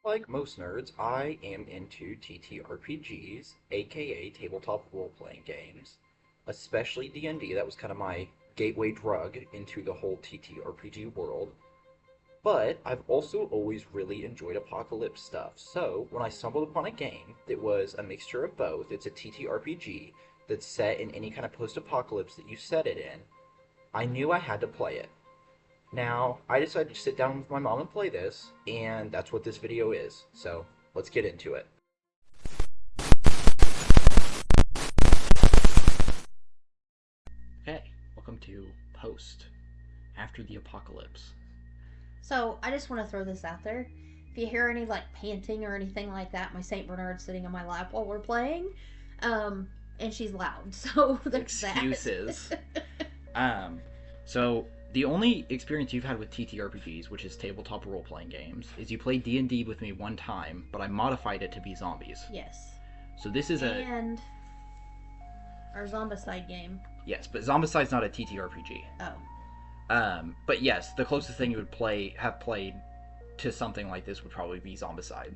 Like most nerds, I am into ttrpgs, aka tabletop role-playing games, especially D&D. That was kind of my gateway drug into the whole ttrpg world. But I've also always really enjoyed apocalypse stuff. So when I stumbled upon a game that was a mixture of both, it's a ttrpg that's set in any kind of post-apocalypse that you set it in, I knew I had to play it. Now, I decided to sit down with my mom and play this, and that's what this video is. So, let's get into it. Okay, welcome to Post After the Apocalypse. So I just want to throw this out there. If you hear any like panting or anything like that, my Saint Bernard's sitting on my lap while we're playing, and she's loud. So there's Excuses. that. So the only experience you've had with TTRPGs, which is tabletop role-playing games, is you played D&D with me one time, but I modified it to be zombies. Yes. So this is and our Zombicide game. Yes, but Zombicide's not a TTRPG. Oh. But yes, the closest thing you would have played to something like this would probably be Zombicide.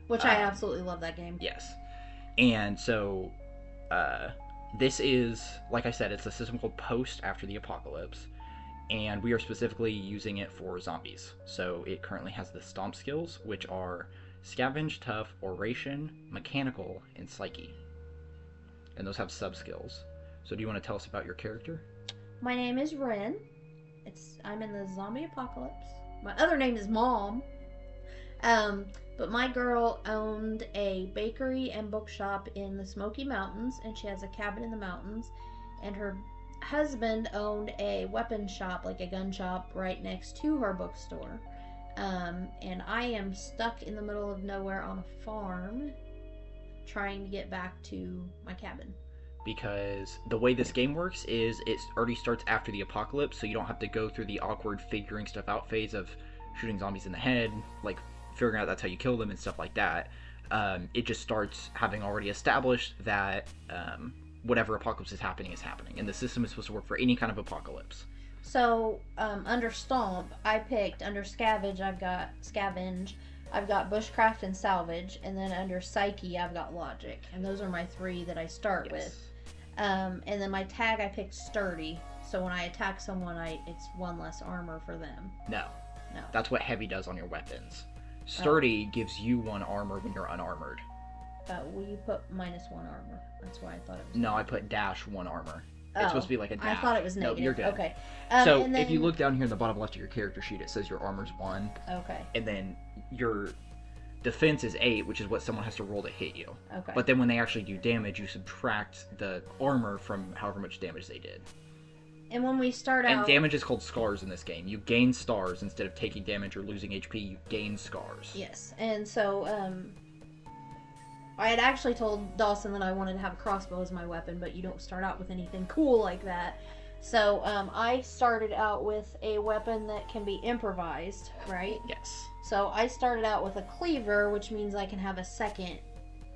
Which I absolutely love that game. Yes. And so, this is, like I said, it's a system called Post After the Apocalypse, and we are specifically using it for zombies. So it currently has the Stomp skills, which are Scavenge, Tough, Oration, Mechanical, and Psyche. And those have sub-skills. So do you want to tell us about your character? My name is Ren. I'm in the zombie apocalypse. My other name is Mom. But my girl owned a bakery and bookshop in the Smoky Mountains, and she has a cabin in the mountains. And her husband owned a weapon shop, like a gun shop, right next to her bookstore. And I am stuck in the middle of nowhere on a farm, trying to get back to my cabin. Because the way this game works is it already starts after the apocalypse, so you don't have to go through the awkward figuring stuff out phase of shooting zombies in the head, like figuring out that's how you kill them and stuff like that. It just starts having already established that whatever apocalypse is happening, and the system is supposed to work for any kind of apocalypse. So, under Stomp, I picked, under Scavenge, I've got Bushcraft and Salvage, and then under Psyche, I've got Logic. And those are my three that I start with. And then my tag, I picked Sturdy. So when I attack someone, it's one less armor for them. No. No. That's what Heavy does on your weapons. Sturdy gives you one armor when you're unarmored. Well, you put -1 armor. That's why I thought it was. No, I put -1 armor. It's supposed to be like a dash. I thought it was negative. No, you're good. Okay. So if you look down here in the bottom left of your character sheet, it says your armor's 1. Okay. And then your defense is 8, which is what someone has to roll to hit you. Okay. But then when they actually do damage, you subtract the armor from however much damage they did. And when we start out... And damage is called scars in this game. You gain stars instead of taking damage or losing HP. You gain scars. Yes. And so, I had actually told Dawson that I wanted to have a crossbow as my weapon, but you don't start out with anything cool like that. So, I started out with a weapon that can be improvised, right? Yes. So, I started out with a cleaver, which means I can have a second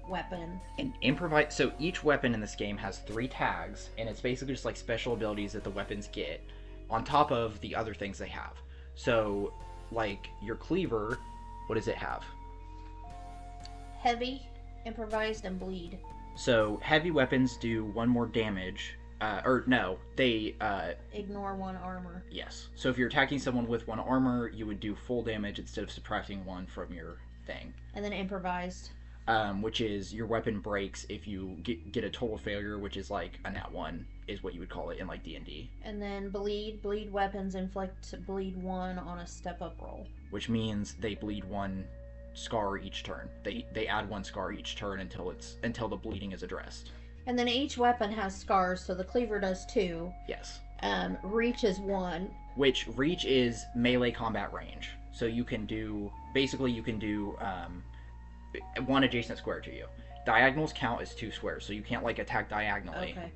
weapon. And improvise. So each weapon in this game has 3 tags, and it's basically just like special abilities that the weapons get on top of the other things they have. So, like your cleaver, what does it have? Heavy, improvised, and bleed. So heavy weapons do 1 more damage. They ignore 1 armor. Yes. So if you're attacking someone with 1 armor, you would do full damage instead of subtracting 1 from your thing. And then improvised. Which is your weapon breaks if you get a total failure, which is like a nat 1 is what you would call it in like D&D. And then bleed weapons inflict bleed 1 on a step up roll. Which means they bleed 1 scar each turn. They add 1 scar each turn until the bleeding is addressed. And then each weapon has scars, so the cleaver does 2. Yes. Reach is 1. Which reach is melee combat range. So you can do 1 adjacent square to you. Diagonals count as 2 squares, so you can't like attack diagonally. Okay.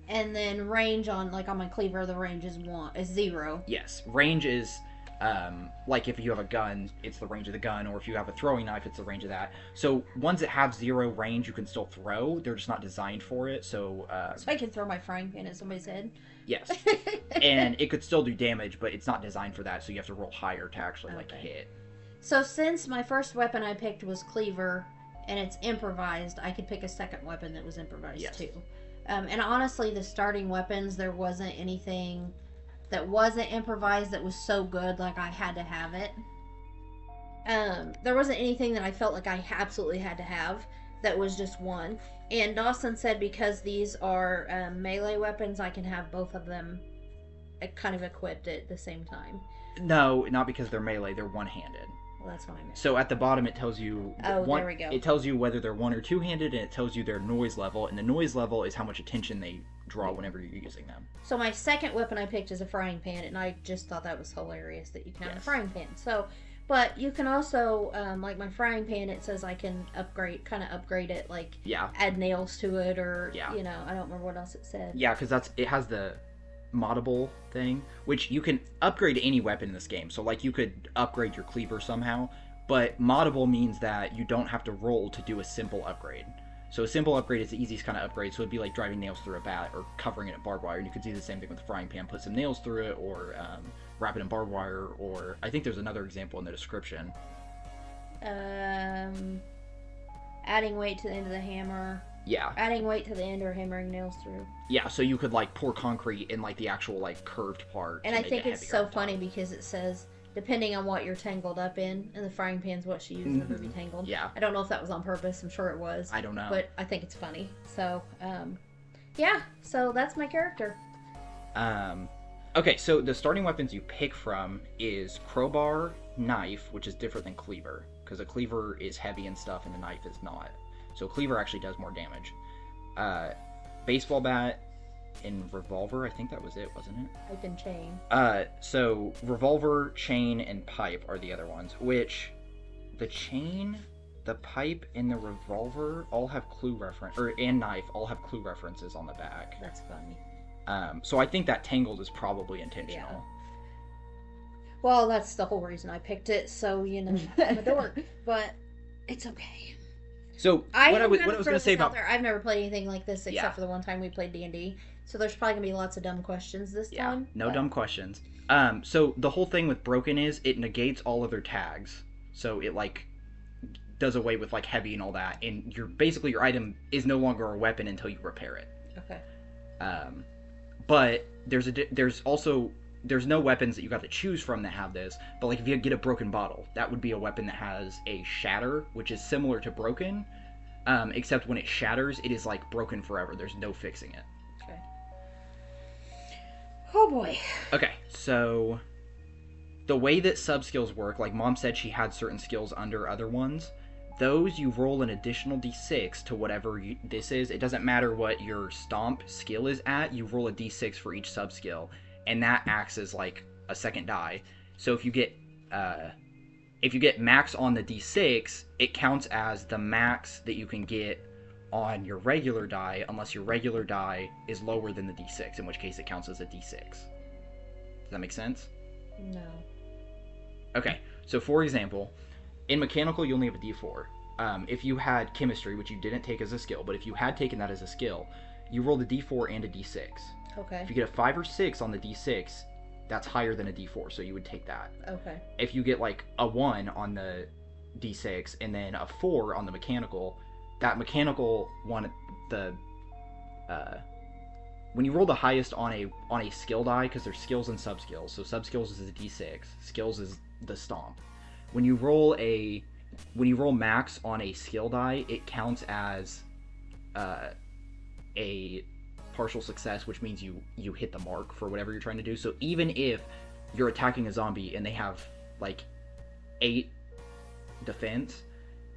And then range on my cleaver, the range is 0. Yes, range is like if you have a gun, it's the range of the gun, or if you have a throwing knife, it's the range of that. So ones that have 0 range, you can still throw. They're just not designed for it. So I can throw my frying pan at somebody's head. Yes, and it could still do damage, but it's not designed for that. So you have to roll higher to actually Okay. hit. So since my first weapon I picked was cleaver, and it's improvised, I could pick a second weapon that was improvised Yes. too. And honestly, the starting weapons, there wasn't anything that wasn't improvised that was so good, like I had to have it. There wasn't anything that I felt like I absolutely had to have. That was just one. And Dawson said because these are melee weapons, I can have both of them kind of equipped at the same time. No, not because they're melee. They're one-handed. Well, that's what I meant. So at the bottom it tells you there we go. It tells you whether they're one or two-handed, and it tells you their noise level, and the noise level is how much attention they draw whenever you're using them. So my second weapon I picked is a frying pan, and I just thought that was hilarious that you can have a frying pan. So, but you can also like my frying pan. It says I can upgrade it, like add nails to it, or I don't remember what else it said. Yeah, because it has the moddable thing, which you can upgrade any weapon in this game. So like you could upgrade your cleaver somehow, but moddable means that you don't have to roll to do a simple upgrade. So a simple upgrade is the easiest kind of upgrade, so it'd be like driving nails through a bat or covering it in barbed wire. And you could do the same thing with the frying pan, put some nails through it, or wrap it in barbed wire, or I think there's another example in the description. Adding weight to the end of the hammer. Yeah. Adding weight to the end or hammering nails through. Yeah, so you could like pour concrete in like the actual like curved part. And I think it's so funny because it says depending on what you're tangled up in, and the frying pan's what she used in the movie Tangled. Yeah. I don't know if that was on purpose. I'm sure it was. I don't know. But I think it's funny. So, yeah. So that's my character. Okay, so the starting weapons you pick from is crowbar, knife, which is different than cleaver, because a cleaver is heavy and stuff, and a knife is not. So cleaver actually does more damage. Baseball bat and revolver, I think that was it, wasn't it? Pipe and chain. So revolver, chain, and pipe are the other ones, which the chain, the pipe, and the revolver all have clue reference, and knife all have clue references on the back. That's funny. So I think that tangled is probably intentional. Yeah. Well, that's the whole reason I picked it, so, I'm a dork, but it's okay. So what I was going to say about I've never played anything like this except for the one time we played D&D. So there's probably going to be lots of dumb questions this time. No dumb questions. So the whole thing with broken is it negates all other tags. So it like does away with like heavy and all that, and your item is no longer a weapon until you repair it. Okay. But there's no weapons that you got to choose from that have this, but like if you get a broken bottle, that would be a weapon that has a shatter, which is similar to broken, except when it shatters, it is like broken forever. There's no fixing it. Okay. Oh boy. Okay, so the way that sub-skills work, like Mom said she had certain skills under other ones, those you roll an additional d6 to whatever this is. It doesn't matter what your stomp skill is at, you roll a d6 for each sub-skill. And that acts as like a second die. So if you get max on the d6, it counts as the max that you can get on your regular die, unless your regular die is lower than the d6, in which case it counts as a d6. Does that make sense? No. Okay, so for example, in mechanical you only have a d4. If you had chemistry, which you didn't take as a skill, but if you had taken that as a skill, you roll the d4 and a d6. Okay. If you get a 5 or 6 on the d6, that's higher than a d4, so you would take that. Okay. If you get like a 1 on the d6 and then a 4 on the mechanical, that mechanical one, when you roll the highest on a skill die, because there's skills and sub-skills, so sub-skills is a d6, skills is the stomp. When you roll max on a skill die, it counts as a partial success, which means you hit the mark for whatever you're trying to do. So even if you're attacking a zombie and they have like 8 defense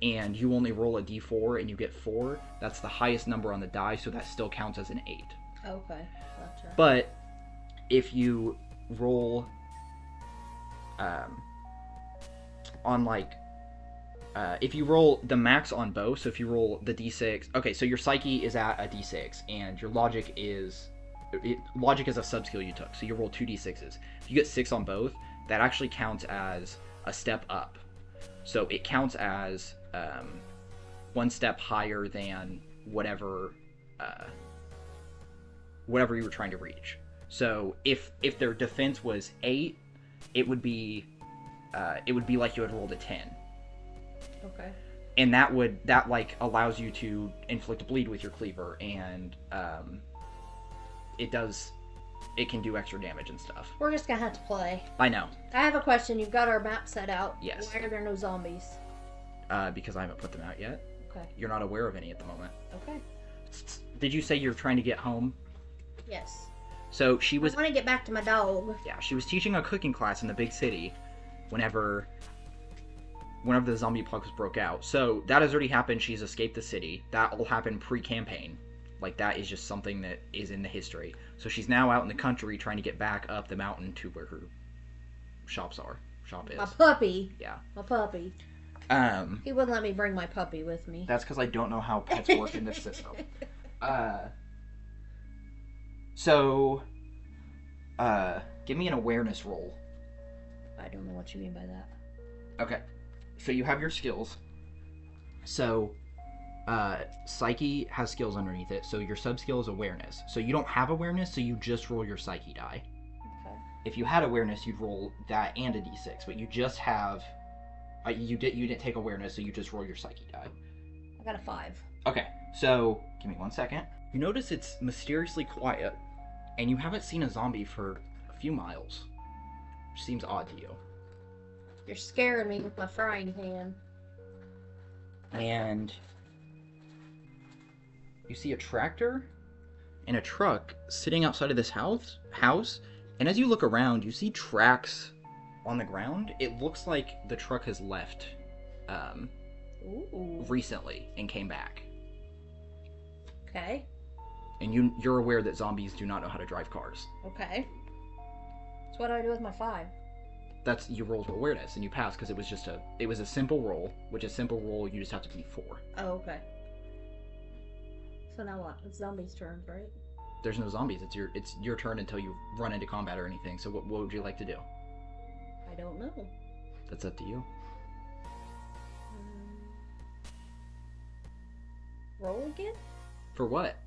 and you only roll a d4 and you get 4, that's the highest number on the die, so that still counts as an 8. Okay, gotcha. But if you roll if you roll the max on both, so if you roll the d6, okay, so your psyche is at a d6, and your logic is a sub-skill you took, so you roll 2 d6s. If you get 6 on both, that actually counts as a step up. So it counts as 1 step higher than whatever you were trying to reach. So if their defense was 8, it would be it would be like you had rolled a 10. Okay. And that like allows you to inflict bleed with your cleaver, and it can do extra damage and stuff. We're just gonna have to play. I know. I have a question. You've got our map set out. Yes. Why are there no zombies? Because I haven't put them out yet. Okay. You're not aware of any at the moment. Okay. Did you say you're trying to get home? Yes. So she was. I want to get back to my dog. Yeah, she was teaching a cooking class in the big city whenever the zombie apocalypse broke out. So that has already happened. She's escaped the city. That all happened pre-campaign. Like, that is just something that is in the history. So she's now out in the country trying to get back up the mountain to where her shop is. My puppy. Yeah. My puppy. He wouldn't let me bring my puppy with me. That's because I don't know how pets work in this system. So, give me an awareness roll. I don't know what you mean by that. Okay. So you have your skills. So, Psyche has skills underneath it, so your sub-skill is awareness. So you don't have awareness, so you just roll your Psyche die. Okay. If you had awareness, you'd roll that and a d6, but you just have... you didn't take awareness, so you just roll your Psyche die. I got a 5. Okay, so give me 1 second. You notice it's mysteriously quiet, and you haven't seen a zombie for a few miles. Which seems odd to you. You're scaring me with my frying pan. And you see a tractor and a truck sitting outside of this house, and as you look around, you see tracks on the ground. It looks like the truck has left Ooh. recently and came back. Okay. And you're aware that zombies do not know how to drive cars. Okay. So what do I do with my 5? That's, you rolled awareness and you passed because it was a simple roll, which a simple roll you just have to beat 4. Oh, okay. So now what? It's zombies' turns, right? There's no zombies. It's your turn until you run into combat or anything. So what would you like to do? I don't know. That's up to you. Roll again? For what?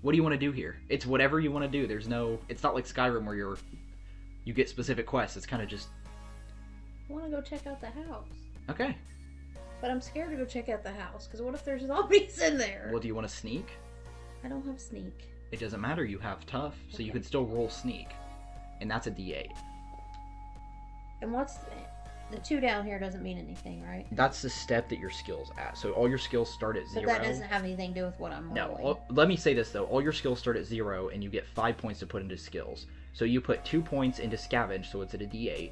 What do you want to do here? It's whatever you want to do. It's not like Skyrim where you get specific quests. It's kind of just... I want to go check out the house. Okay. But I'm scared to go check out the house, because what if there's zombies in there? Well, do you want to sneak? I don't have sneak. It doesn't matter. You have tough, so you can still roll sneak. And that's a d8. And what's... The 2 down here doesn't mean anything, right? That's the step that your skill's at. So all your skills start at 0. But that doesn't have anything to do with what I'm rolling. No. Let me say this, though. All your skills start at 0, and you get 5 points to put into skills. So you put 2 points into scavenge, so it's at a d8.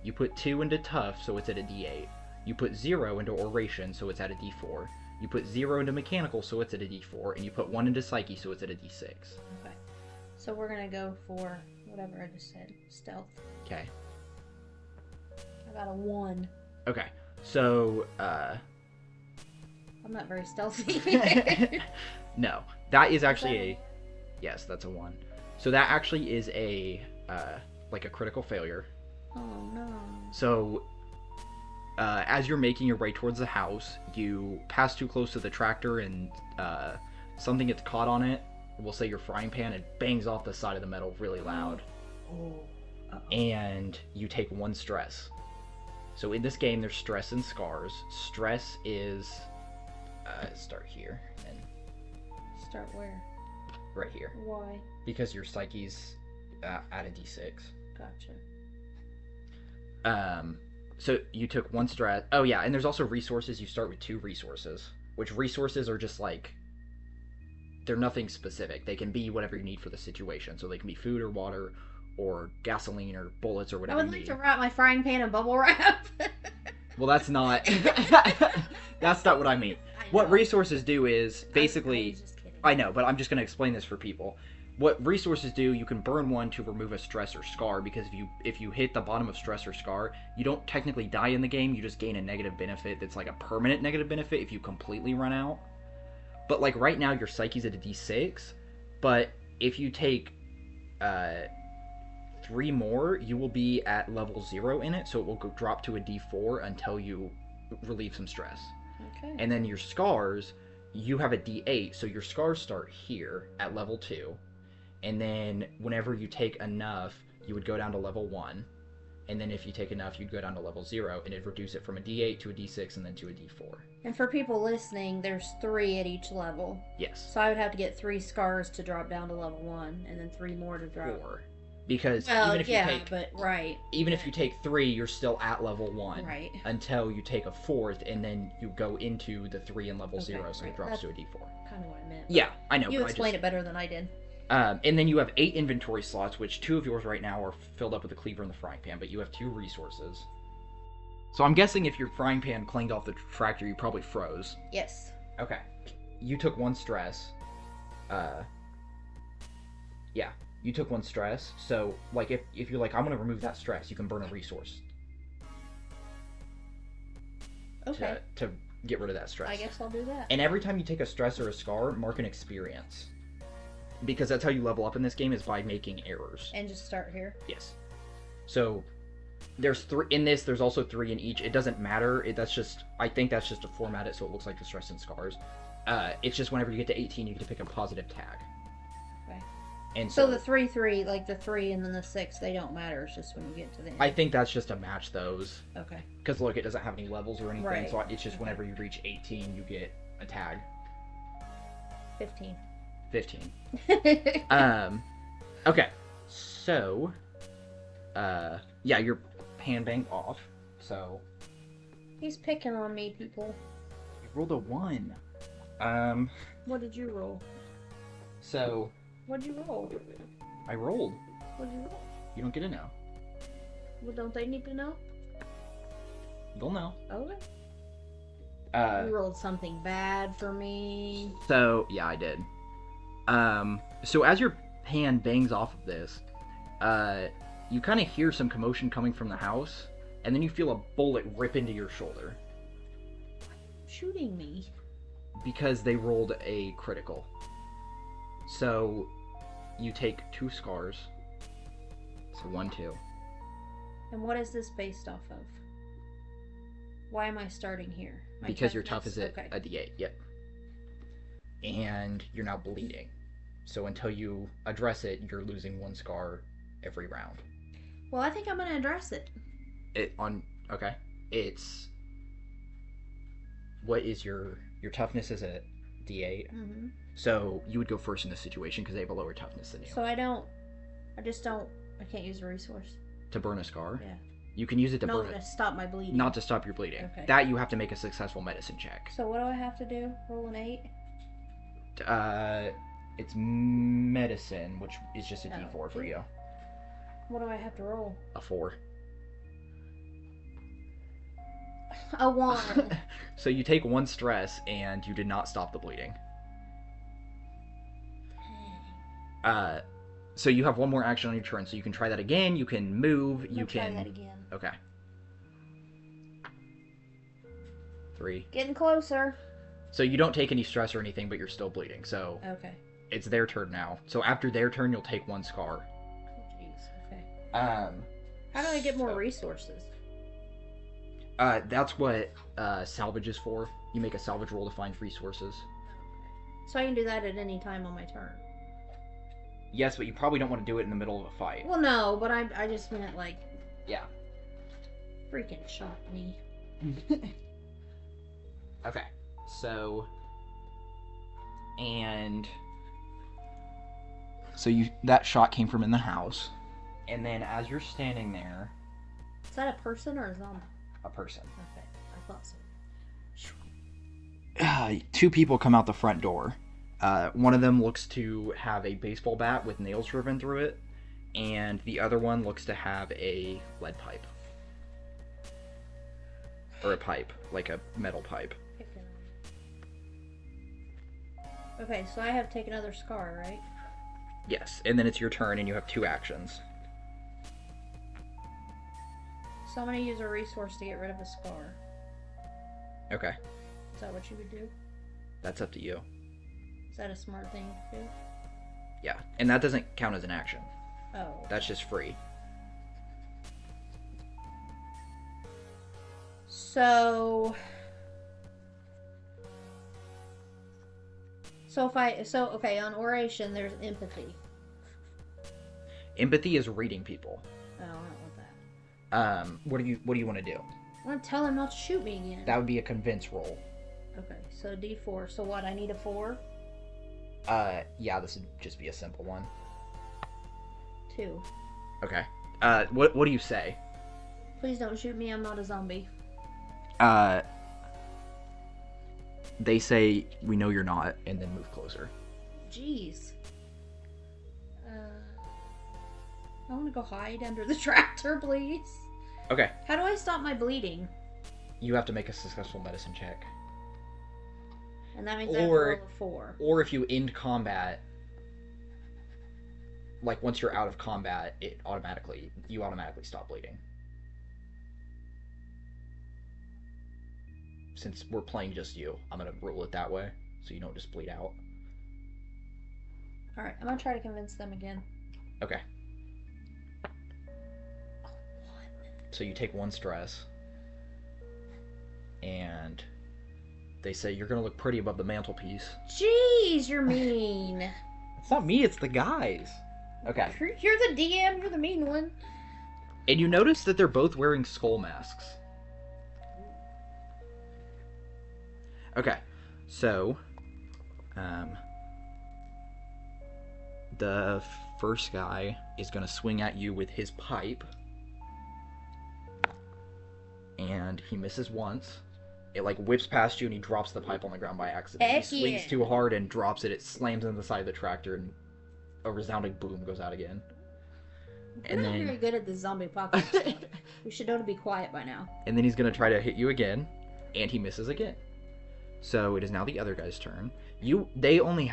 You put 2 into tough, so it's at a d8. You put 0 into oration, so it's at a d4. You put 0 into mechanical, so it's at a d4. And you put 1 into psyche, so it's at a d6. Okay. So we're going to go for whatever I just said. Stealth. Okay. I got a 1. Okay. So, I'm not very stealthy. No. That is actually Yes, that's a 1. So that actually is a critical failure. Oh, no. So, as you're making your way towards the house, you pass too close to the tractor and something gets caught on it. We'll say your frying pan, it bangs off the side of the metal really loud. Oh. Uh-oh. And you take 1 stress. So in this game, there's stress and scars. Stress is... start here. And Start where? right here. Why? Because your psyche's at a d6. Gotcha. So you took 1 stress. Oh yeah, and there's also resources. You start with 2 resources. Which resources are just like... They're nothing specific. They can be whatever you need for the situation. So they can be food or water or gasoline or bullets or I whatever would you like need. to wrap my frying pan in bubble wrap. Well, that's not... that's not what I mean. What resources do is basically... I was just kidding. I know, but I'm just going to explain this for people. What resources do, you can burn 1 to remove a stress or scar, because if you hit the bottom of stress or scar, you don't technically die in the game, you just gain a negative benefit that's like a permanent negative benefit if you completely run out. But like right now, your psyche's at a d6, but if you take 3 more, you will be at level 0 in it, so it will drop to a d4 until you relieve some stress. Okay. And then your scars, you have a d8, so your scars start here at level 2. And then whenever you take enough, you would go down to level 1. and then if you take enough, you'd go down to level 0, and it'd reduce it from a D8 to a D6 and then to a D4. And for people listening, there's 3 at each level. Yes. So I would have to get 3 scars to drop down to level 1, and then 3 more to drop. 4. Because Well, even if yeah, you take but right. even if you take 3, you're still at level 1. Right. Until you take a 4th, and then you go into the 3 in level 0, so right. it drops That's to a D4. Kind of what I meant. Yeah, I know. You explained it better than I did. And then you have 8 inventory slots, which 2 of yours right now are filled up with the cleaver and the frying pan, but you have 2 resources. So I'm guessing if your frying pan clanged off the tractor, you probably froze. Yes. Okay. You took 1 stress. Yeah, you took 1 stress. So, like, if you're like, I'm going to remove that stress, you can burn a resource. Okay. To get rid of that stress. I guess I'll do that. And every time you take a stress or a scar, mark an experience. Because that's how you level up in this game, is by making errors. And just start here. Yes. So there's 3 in this. There's also 3 in each. It doesn't matter. I think that's just to format it so it looks like the stress and scars. It's just whenever you get to 18, you get to pick a positive tag. Okay. And so the 3, like the 3 and then the 6, they don't matter. It's just when you get to the end. I think that's just to match those. Okay. Because look, it doesn't have any levels or anything. Right. So it's just whenever you reach 18, you get a tag. 15. 15. Okay. So, yeah, your pan banked off. So He's picking on me, people. you rolled a 1. What did you roll? So What did you roll? I rolled. What did you roll? You don't get to know. Well, don't they need to know? They'll know. Okay. You rolled something bad for me. So yeah, I did. So as your hand bangs off of this, you kind of hear some commotion coming from the house, and then you feel a bullet rip into your shoulder Shooting me. because they rolled a critical. So you take 2 scars. So 1, 2. And what is this based off of? Why am I starting here? My Because your tough is at okay. a D8. Yep. And you're now bleeding. So until you address it, you're losing 1 scar every round. Well, I think I'm gonna address it. Okay. It's what is your toughness is a D8. Mm-hmm. So you would go first in this situation because they have a lower toughness than you. So I can't use a resource. To burn a scar? Yeah. You can use it to No, burn to it. stop my bleeding. Not to stop your bleeding. Okay. That you have to make a successful medicine check. So what do I have to do? Roll an 8? It's medicine, which is just a Oh. D4 for you. What do I have to roll? A 4. A 1. So you take 1 stress and you did not stop the bleeding. So you have 1 more action on your turn, so you can try that again, you can move, you can... Try that again. Okay. 3. Getting closer. So you don't take any stress or anything, but you're still bleeding, so Okay. it's their turn now. So after their turn, you'll take 1 scar. Oh, jeez. Okay. How How do I get more resources? That's what salvage is for. You make a salvage roll to find resources. So I can do that at any time on my turn. Yes, but you probably don't want to do it in the middle of a fight. Well, no, but I just meant like Yeah. freaking shot me. Okay. So that shot came from in the house. And then as you're standing there, Is that a person or a zombie? a person. Okay, I thought so. 2 people come out the front door. One of them looks to have a baseball bat with nails driven through it, and the other one looks to have a lead pipe. Or a pipe, like a metal pipe. Okay, so I have to take another scar, right? Yes, and then it's your turn and you have 2 actions. So I'm gonna use a resource to get rid of a scar. Okay, Is that what you would do? that's up to you. Is that a smart thing to do? Yeah, and that doesn't count as an action. Oh. That's just free. So okay, on oration there's empathy. Empathy is reading people. Oh, I don't want What do you want to do? I want to tell him not to shoot me again. That would be a convince roll. Okay, so D4. So what? I need a 4? Yeah, this would just be a simple one. 2. Okay. What do you say? Please don't shoot me. I'm not a zombie. They say, we know you're not, and then move closer. Jeez. I want to go hide under the tractor, please. Okay. How do I stop my bleeding? You have to make a successful medicine check. And that means I have to roll a 4. Or if you end combat, like once you're out of combat, you automatically stop bleeding. Since we're playing just you, I'm gonna rule it that way, so you don't just bleed out. Alright, I'm gonna try to convince them again. Okay. So you take 1 stress, and they say you're gonna look pretty above the mantelpiece. Jeez, you're mean. It's not me, it's the guys. Okay. You're the DM, you're the mean one. And you notice that they're both wearing skull masks. Okay, so, the first guy is gonna swing at you with his pipe. And he misses once. It like whips past you and he drops the pipe on the ground by accident. Heck He swings yeah. too hard and drops it. It slams into the side of the tractor and a resounding boom goes out again. We're not very good at this zombie apocalypse. We should know to be quiet by now. And then he's gonna try to hit you again, and he misses again. So it is now the other guy's turn. They're only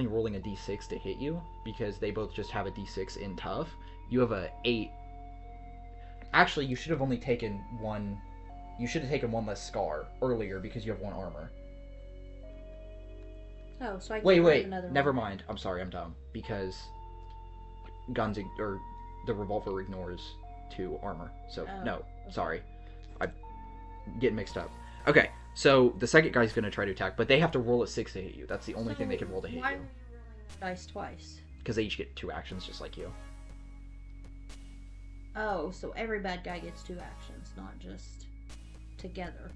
rolling a d6 to hit you because they both just have a d6 in tough. You have a 8. Actually, you should have only taken 1. You should have taken 1 less scar earlier because you have 1 armor. Oh, so I can Wait, another never one. mind. I'm sorry, I'm dumb. Because the revolver ignores 2 armor. So, no, okay. sorry. I'm getting mixed up. Okay, so the second guy's going to try to attack, but they have to roll a 6 to hit you. That's the only thing they can roll to hit why you. are we rolling dice twice? Because they each get 2 actions just like you. Oh, so every bad guy gets 2 actions, not just together.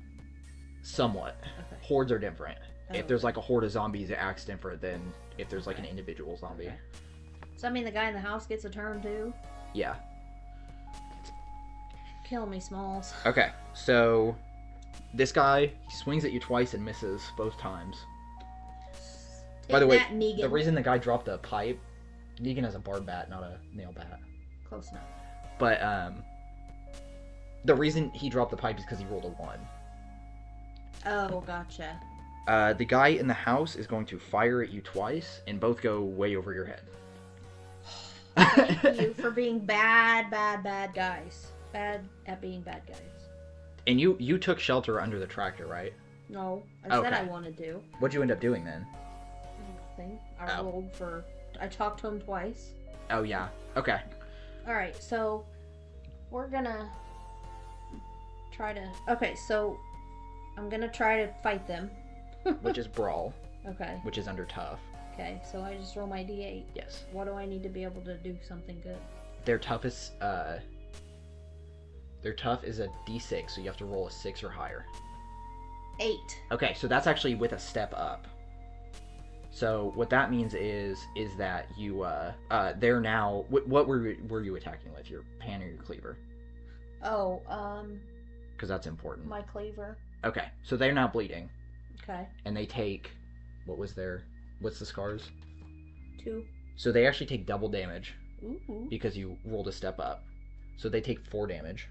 Somewhat. Okay. Hordes are different. Oh, If there's like a horde of zombies, it acts different than if there's like an individual zombie. Okay. So I mean the guy in the house gets a turn too? Yeah. Kill me, Smalls. Okay, so this guy, he swings at you twice and misses both times. By the way, that, Negan. the reason the guy dropped the pipe, Negan has a barb bat, not a nail bat. Close enough. But the reason he dropped the pipe is because he rolled a 1. Oh, gotcha. The guy in the house is going to fire at you twice, and both go way over your head. Thank you for being bad guys. Bad at being bad guys. And you took shelter under the tractor, right? No, I said Okay. I wanted to. What'd you end up doing then? Nothing. I talked to him twice. Oh, yeah. Okay. Alright, so we're gonna try to... Okay, so I'm gonna try to fight them. Which is brawl, Okay, which is under tough. okay, so I just roll my d8. Yes. What do I need to be able to do something good? Their tough is a d6, so you have to roll a 6 or higher. 8. Okay, so that's actually with a step up. So what that means is that you they're now what were you attacking with, your pan or your cleaver? Oh, Because that's important. my cleaver. Okay, so they're now bleeding, Okay, and they take what's the scars? 2. So they actually take double damage Ooh. because you rolled a step up. So they take 4 damage.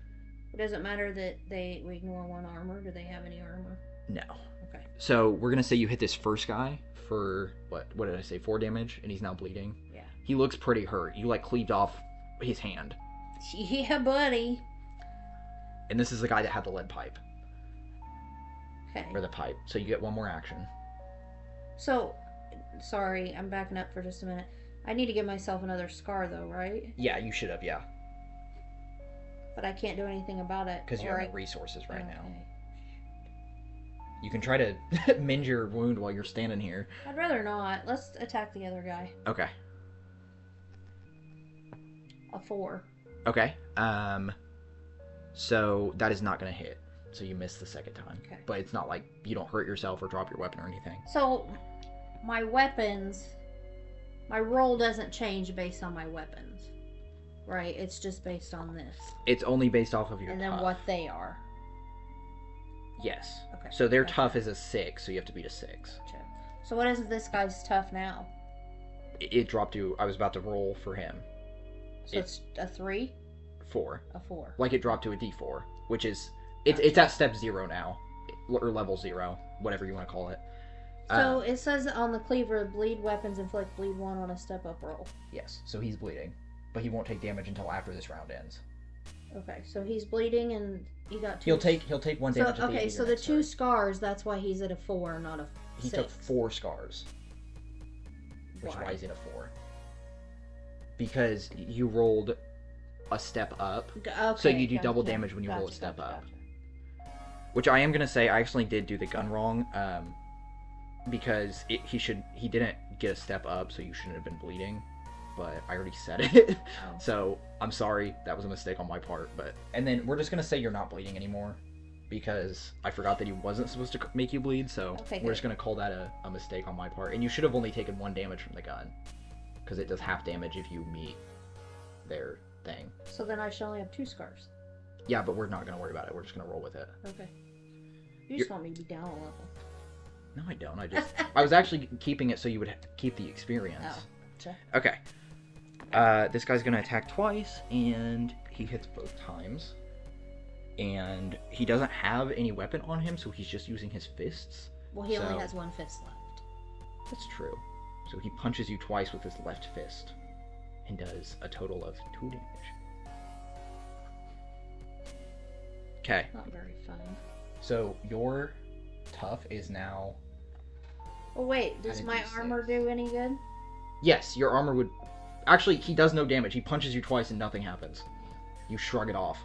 It doesn't matter that we ignore 1 armor. Do they have any armor? No. Okay. So we're gonna say you hit this first guy for what did I say? 4 damage, and he's now bleeding. Yeah. He looks pretty hurt. You like cleaved off his hand. Yeah, buddy. And this is the guy that had the lead pipe. Okay. Or the pipe. So you get 1 more action. So, sorry, I'm backing up for just a minute. I need to give myself another scar, though, right? Yeah, you should have, yeah. But I can't do anything about it. Because you or have no resources right now. Okay. You can try to mend your wound while you're standing here. I'd rather not. Let's attack the other guy. Okay. A 4. Okay. So that is not going to hit. So you miss the second time. Okay. But it's not like you don't hurt yourself or drop your weapon or anything. So, my weapons, my roll doesn't change based on my weapons, right? It's just based on this. It's only based off of your and then tough. what they are. Yes. Okay. So their Gotcha. tough is a 6, so you have to beat a 6. Gotcha. So what is this guy's tough now? It dropped to, I was about to roll for him. So it's a 3? 4. A 4. Like it dropped to a D4, which is, it's at step 0 now. Or level 0, whatever you want to call it. So it says on the cleaver, bleed weapons inflict bleed 1 on a step up roll. Yes, so he's bleeding. But he won't take damage until after this round ends. Okay, so he's bleeding and he got 2. He'll take 1 damage at the end okay, of so your the next 2 turn. scars, that's why he's at a 4, not a 6. He took 4 scars. Which is Why? why he's in a 4. Because you rolled a step up. Okay, So you do double gotcha, damage when you roll a gotcha, step gotcha, up. gotcha. Which I am going to say, I actually did do the gun wrong. Because he didn't get a step up, so you shouldn't have been bleeding. But I already said it. Oh. So I'm sorry, that was a mistake on my part. And then we're just going to say you're not bleeding anymore. Because I forgot that he wasn't supposed to make you bleed, so Okay, we're just going to call that a mistake on my part. And you should have only taken 1 damage from the gun. Because it does half damage if you meet their thing. So then I should only have 2 scars. Yeah, but we're not going to worry about it. We're just going to roll with it. Okay. You just want me to be down a level. No, I don't. I was actually keeping it so you would keep the experience. Oh, gotcha. Okay. This guy's going to attack twice, and he hits both times. And he doesn't have any weapon on him, so he's just using his fists. Well, he only has 1 fist left. That's true. So he punches you twice with his left fist. And does a total of 2 damage. Okay. Not very fun. So your tough is now... Oh wait, does Added my D6. armor do any good? Yes, your armor would... Actually, he does no damage. He punches you twice and nothing happens. You shrug it off.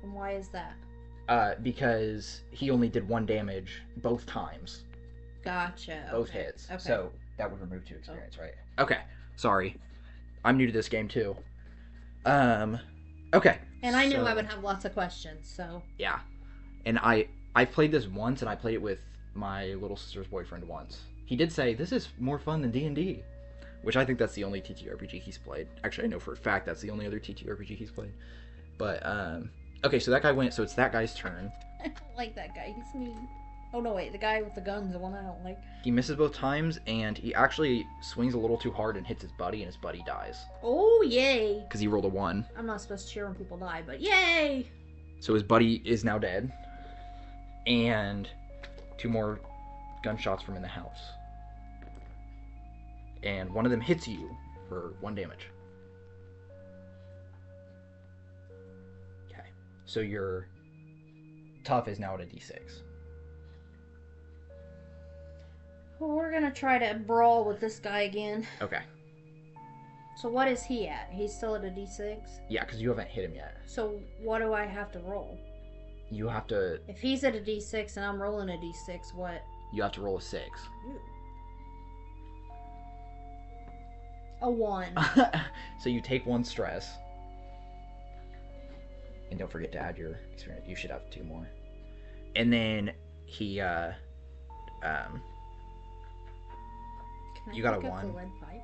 And why is that? Because he only did 1 damage both times. Gotcha. Both okay. hits. Okay. So that would remove 2 experience, right? Okay. Sorry. I'm new to this game too. Okay. And I knew so- I would have lots of questions, so... Yeah. And I played this once, and I played it with my little sister's boyfriend once. He did say, this is more fun than D&D. Which I think that's the only TTRPG he's played. Actually, I know for a fact that's the only other TTRPG he's played. But, okay, so that guy went, so it's that guy's turn. I don't like that guy. He's mean. Oh, no, wait. The guy with the gun's the one I don't like. He misses both times, and he actually swings a little too hard and hits his buddy, and his buddy dies. Oh, yay. Because he rolled a 1. I'm not supposed to cheer when people die, but yay! So his buddy is now dead. And 2 more gunshots from in the house. And one of them hits you for 1 damage. Okay. So your tough is now at a D6. Well, we're gonna try to brawl with this guy again. Okay. So what is he at? He's still at a D6? Yeah, because you haven't hit him yet. So what do I have to roll? You have to If he's at a D6 and I'm rolling a D6, what? roll a 6. A 1. So you take 1 stress. And don't forget to add your experience. You should have 2 more. And then he Can I You got a pick up the 1. lead pipe?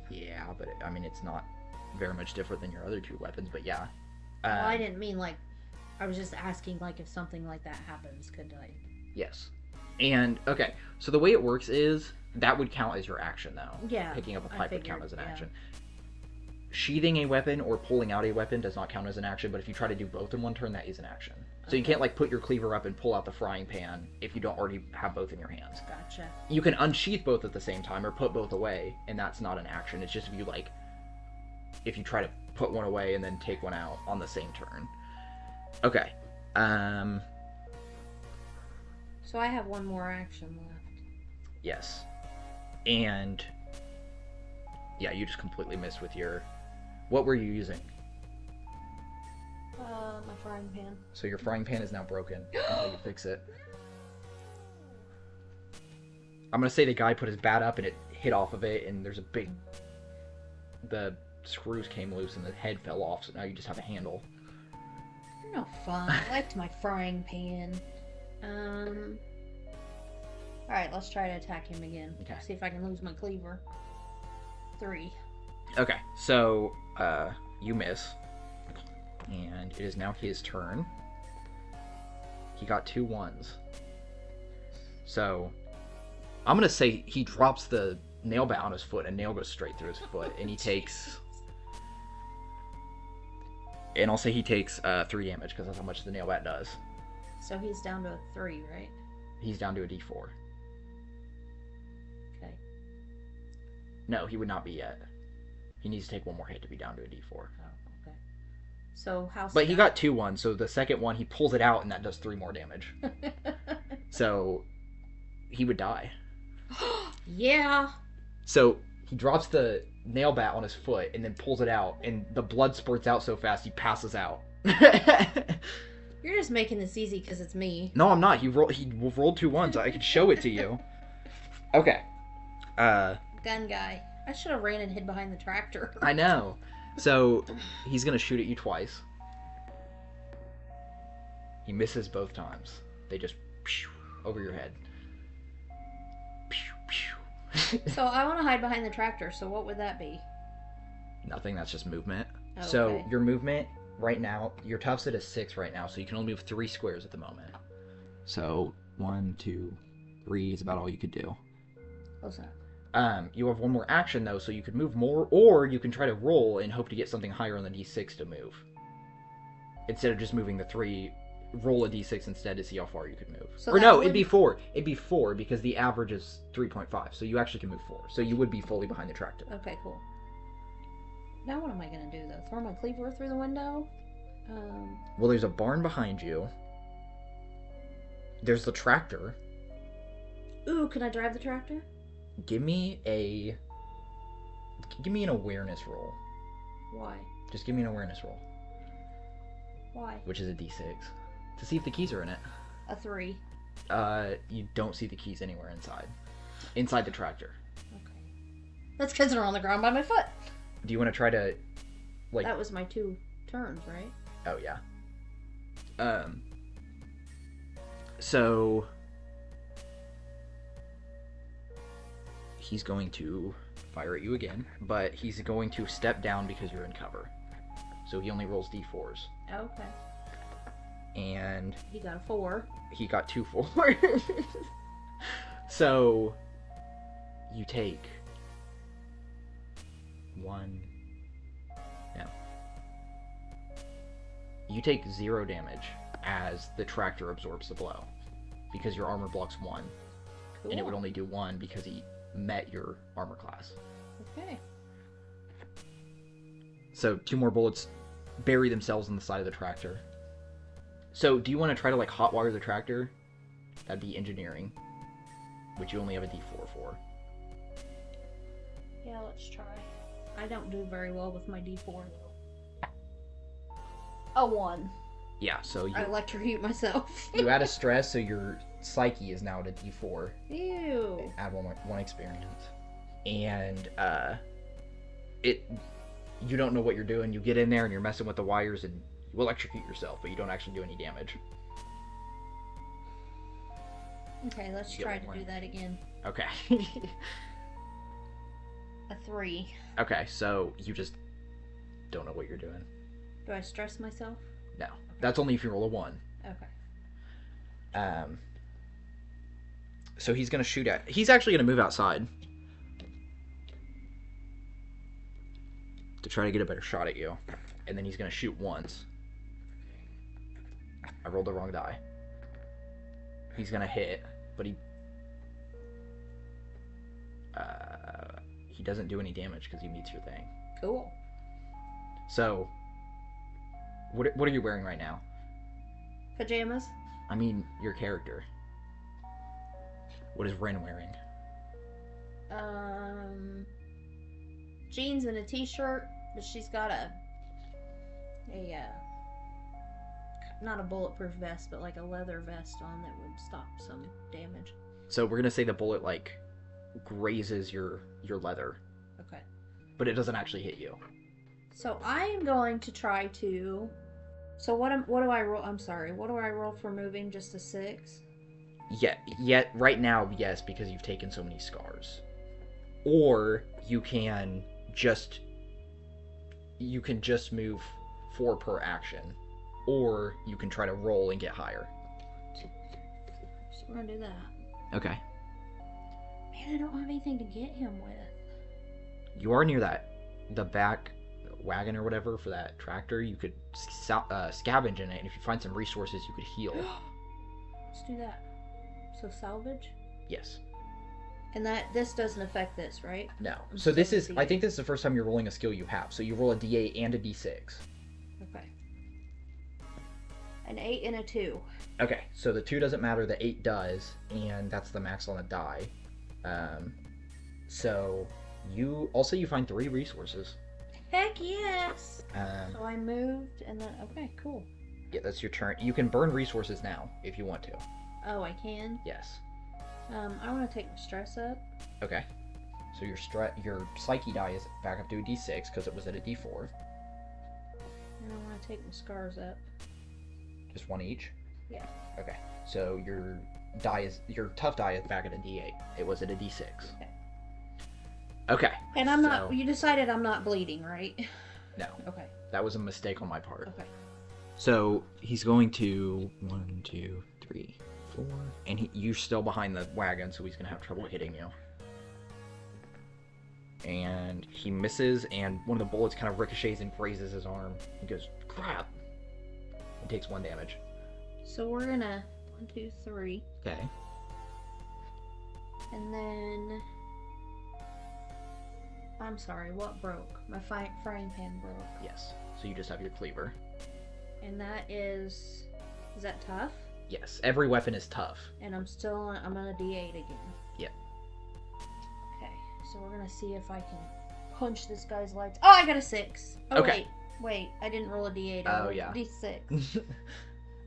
Yeah, but I mean it's not very much different than your other 2 weapons, but yeah. Well, I didn't mean like. I was just asking like if something like that happens, could I? Yes. And okay, so the way it works is that would count as your action though. Yeah. Picking up a I pipe would count figured, as an yeah. action. Sheathing a weapon or pulling out a weapon does not count as an action, but if you try to do both in one turn, that is an action. So you can't like put your cleaver up and pull out the frying pan if you don't already have both in your hands. Gotcha. You can unsheath both at the same time or put both away, and that's not an action. It's just if you try to put one away and then take one out on the same turn. Okay. So I have 1 more action left. Yes. And yeah, you just completely missed with your... What were you using? My frying pan. So your frying pan is now broken until you fix it. I'm gonna say the guy put his bat up and it hit off of it, and there's a big... The screws came loose and the head fell off, so now you just have a handle. You're no fun. I liked my frying pan. Alright, let's try to attack him again. Okay. See if I can lose my cleaver. 3. Okay, so you miss, and it is now his turn. He got 2 1s. So I'm gonna say he drops the nail bat on his foot, and nail goes straight through his foot, and he takes. And I'll say he takes 3 damage because that's how much the nail bat does. So he's down to a 3, right? He's down to a D4. Okay. No, he would not be yet. He needs to take 1 more hit to be down to a D4. Oh, okay. So how's But he got 2 1s, so the second one he pulls it out and that does 3 more damage. So he would die. Yeah. So he drops the nail bat on his foot and then pulls it out, and the blood spurts out so fast he passes out. You're just making this easy because it's me. No, I'm not. He rolled 2 1s. I could show it to you. Okay. Gun guy. I should have ran and hid behind the tractor. I know. So he's gonna shoot at you twice. He misses both times. They just over your head. So I want to hide behind the tractor, so what would that be? Nothing, that's just movement. Okay. So your movement right now, your tough's at a 6 right now, so you can only move 3 squares at the moment. So 1, 2, 3 is about all you could do. Close enough. You have 1 more action though, so you could move more, or you can try to roll and hope to get something higher on the d6 to move. Instead of just moving the 3, roll a d6 instead to see how far you could move. So or no, would... it'd be 4. It'd be 4 because the average is 3.5, so you actually can move 4. So you would be fully behind the tractor. Okay, cool. Now what am I gonna do though? Throw my cleaver through the window? Well, there's a barn behind you. There's the tractor. Ooh, can I drive the tractor? Give me an awareness roll. Why? Just give me an awareness roll, Why? which is a d6, to see if the keys are in it. A 3. You don't see the keys anywhere inside the tractor. Okay. That's because they're on the ground by my foot. Do you want to try to, like? That was my 2 turns, right? Oh yeah. So he's going to fire at you again, but he's going to step down because you're in cover. So he only rolls d4s. Okay. And He got a 4. he got 2 4s. So you take 1. No. You take 0 damage as the tractor absorbs the blow, because your armor blocks 1, Cool. and it would only do 1 because he met your armor class. Okay. So 2 more bullets bury themselves in the side of the tractor. So do you want to try to like hotwire the tractor? That'd be engineering, which you only have a d4 for. Yeah, let's try. I don't do very well with my d4 though. A 1. Yeah, so I electrocute myself. you add a stress, so your psyche is now at a d4. Ew. Add one experience, and you don't know what you're doing. You get in there and you're messing with the wires and you electrocute yourself, but you don't actually do any damage. Okay, let's You get try one to more. do that again. Okay. A 3. Okay, so you just don't know what you're doing. Do I stress myself? No, that's only if you roll a 1. Okay. So he's gonna shoot at. He's actually gonna move outside to try to get a better shot at you, and then he's gonna shoot once. I rolled the wrong die. He's gonna hit, but he doesn't do any damage because he meets your thing. Cool. So, what are you wearing right now? Pajamas? I mean, your character. What is Ren wearing? Jeans and a t-shirt, but she's got a not a bulletproof vest, but like a leather vest on that would stop some damage. So we're gonna say the bullet like grazes your leather, Okay. but it doesn't actually hit you. So I am going to try to. So what do I roll? I'm sorry. What do I roll for moving? Just a 6? Yeah, right now, yes, because you've taken so many scars. Or you can just move 4 per action, or you can try to roll and get higher. So we're gonna do that. Okay. Man, I don't have anything to get him with. You are near the back wagon or whatever for that tractor. You could scavenge in it, and if you find some resources, you could heal. Let's do that. So salvage? Yes. And this doesn't affect this, right? No. I'm So this still is, at I D8. think this is the first time you're rolling a skill you have. So you roll a d8 and a d6. Okay. An 8 and a 2. Okay, so the 2 doesn't matter, the 8 does, and that's the max on the die. So you find 3 resources. Heck yes! Um, So I moved and then, okay, cool. yeah, that's your turn. You can burn resources now if you want to. Oh, I can? Yes. I want to take my stress up. Okay. So your psyche die is back up to a d6 because it was at a d4. And I want to take my scars up. Just 1 each? Yeah. Okay. So your tough die is back at a d8. It was at a d6. Okay. And I'm not, you decided I'm not bleeding, right? No. Okay. That was a mistake on my part. Okay. So he's going to 1, 2, 3, 4, and you're still behind the wagon, so he's gonna have trouble hitting you. And he misses, and one of the bullets kind of ricochets and grazes his arm. He goes, crap! He takes 1 damage. So we're gonna 1, 2, 3, Okay. and then I'm sorry, what broke? My frying pan broke. Yes. So you just have your cleaver. And that is that tough? Yes. Every weapon is tough. And I'm on a D8 again. Yep. Okay, so we're gonna see if I can punch this guy's lights. Oh, I got a 6. Oh, Okay. Wait, I didn't roll a D8. I rolled yeah. a D6.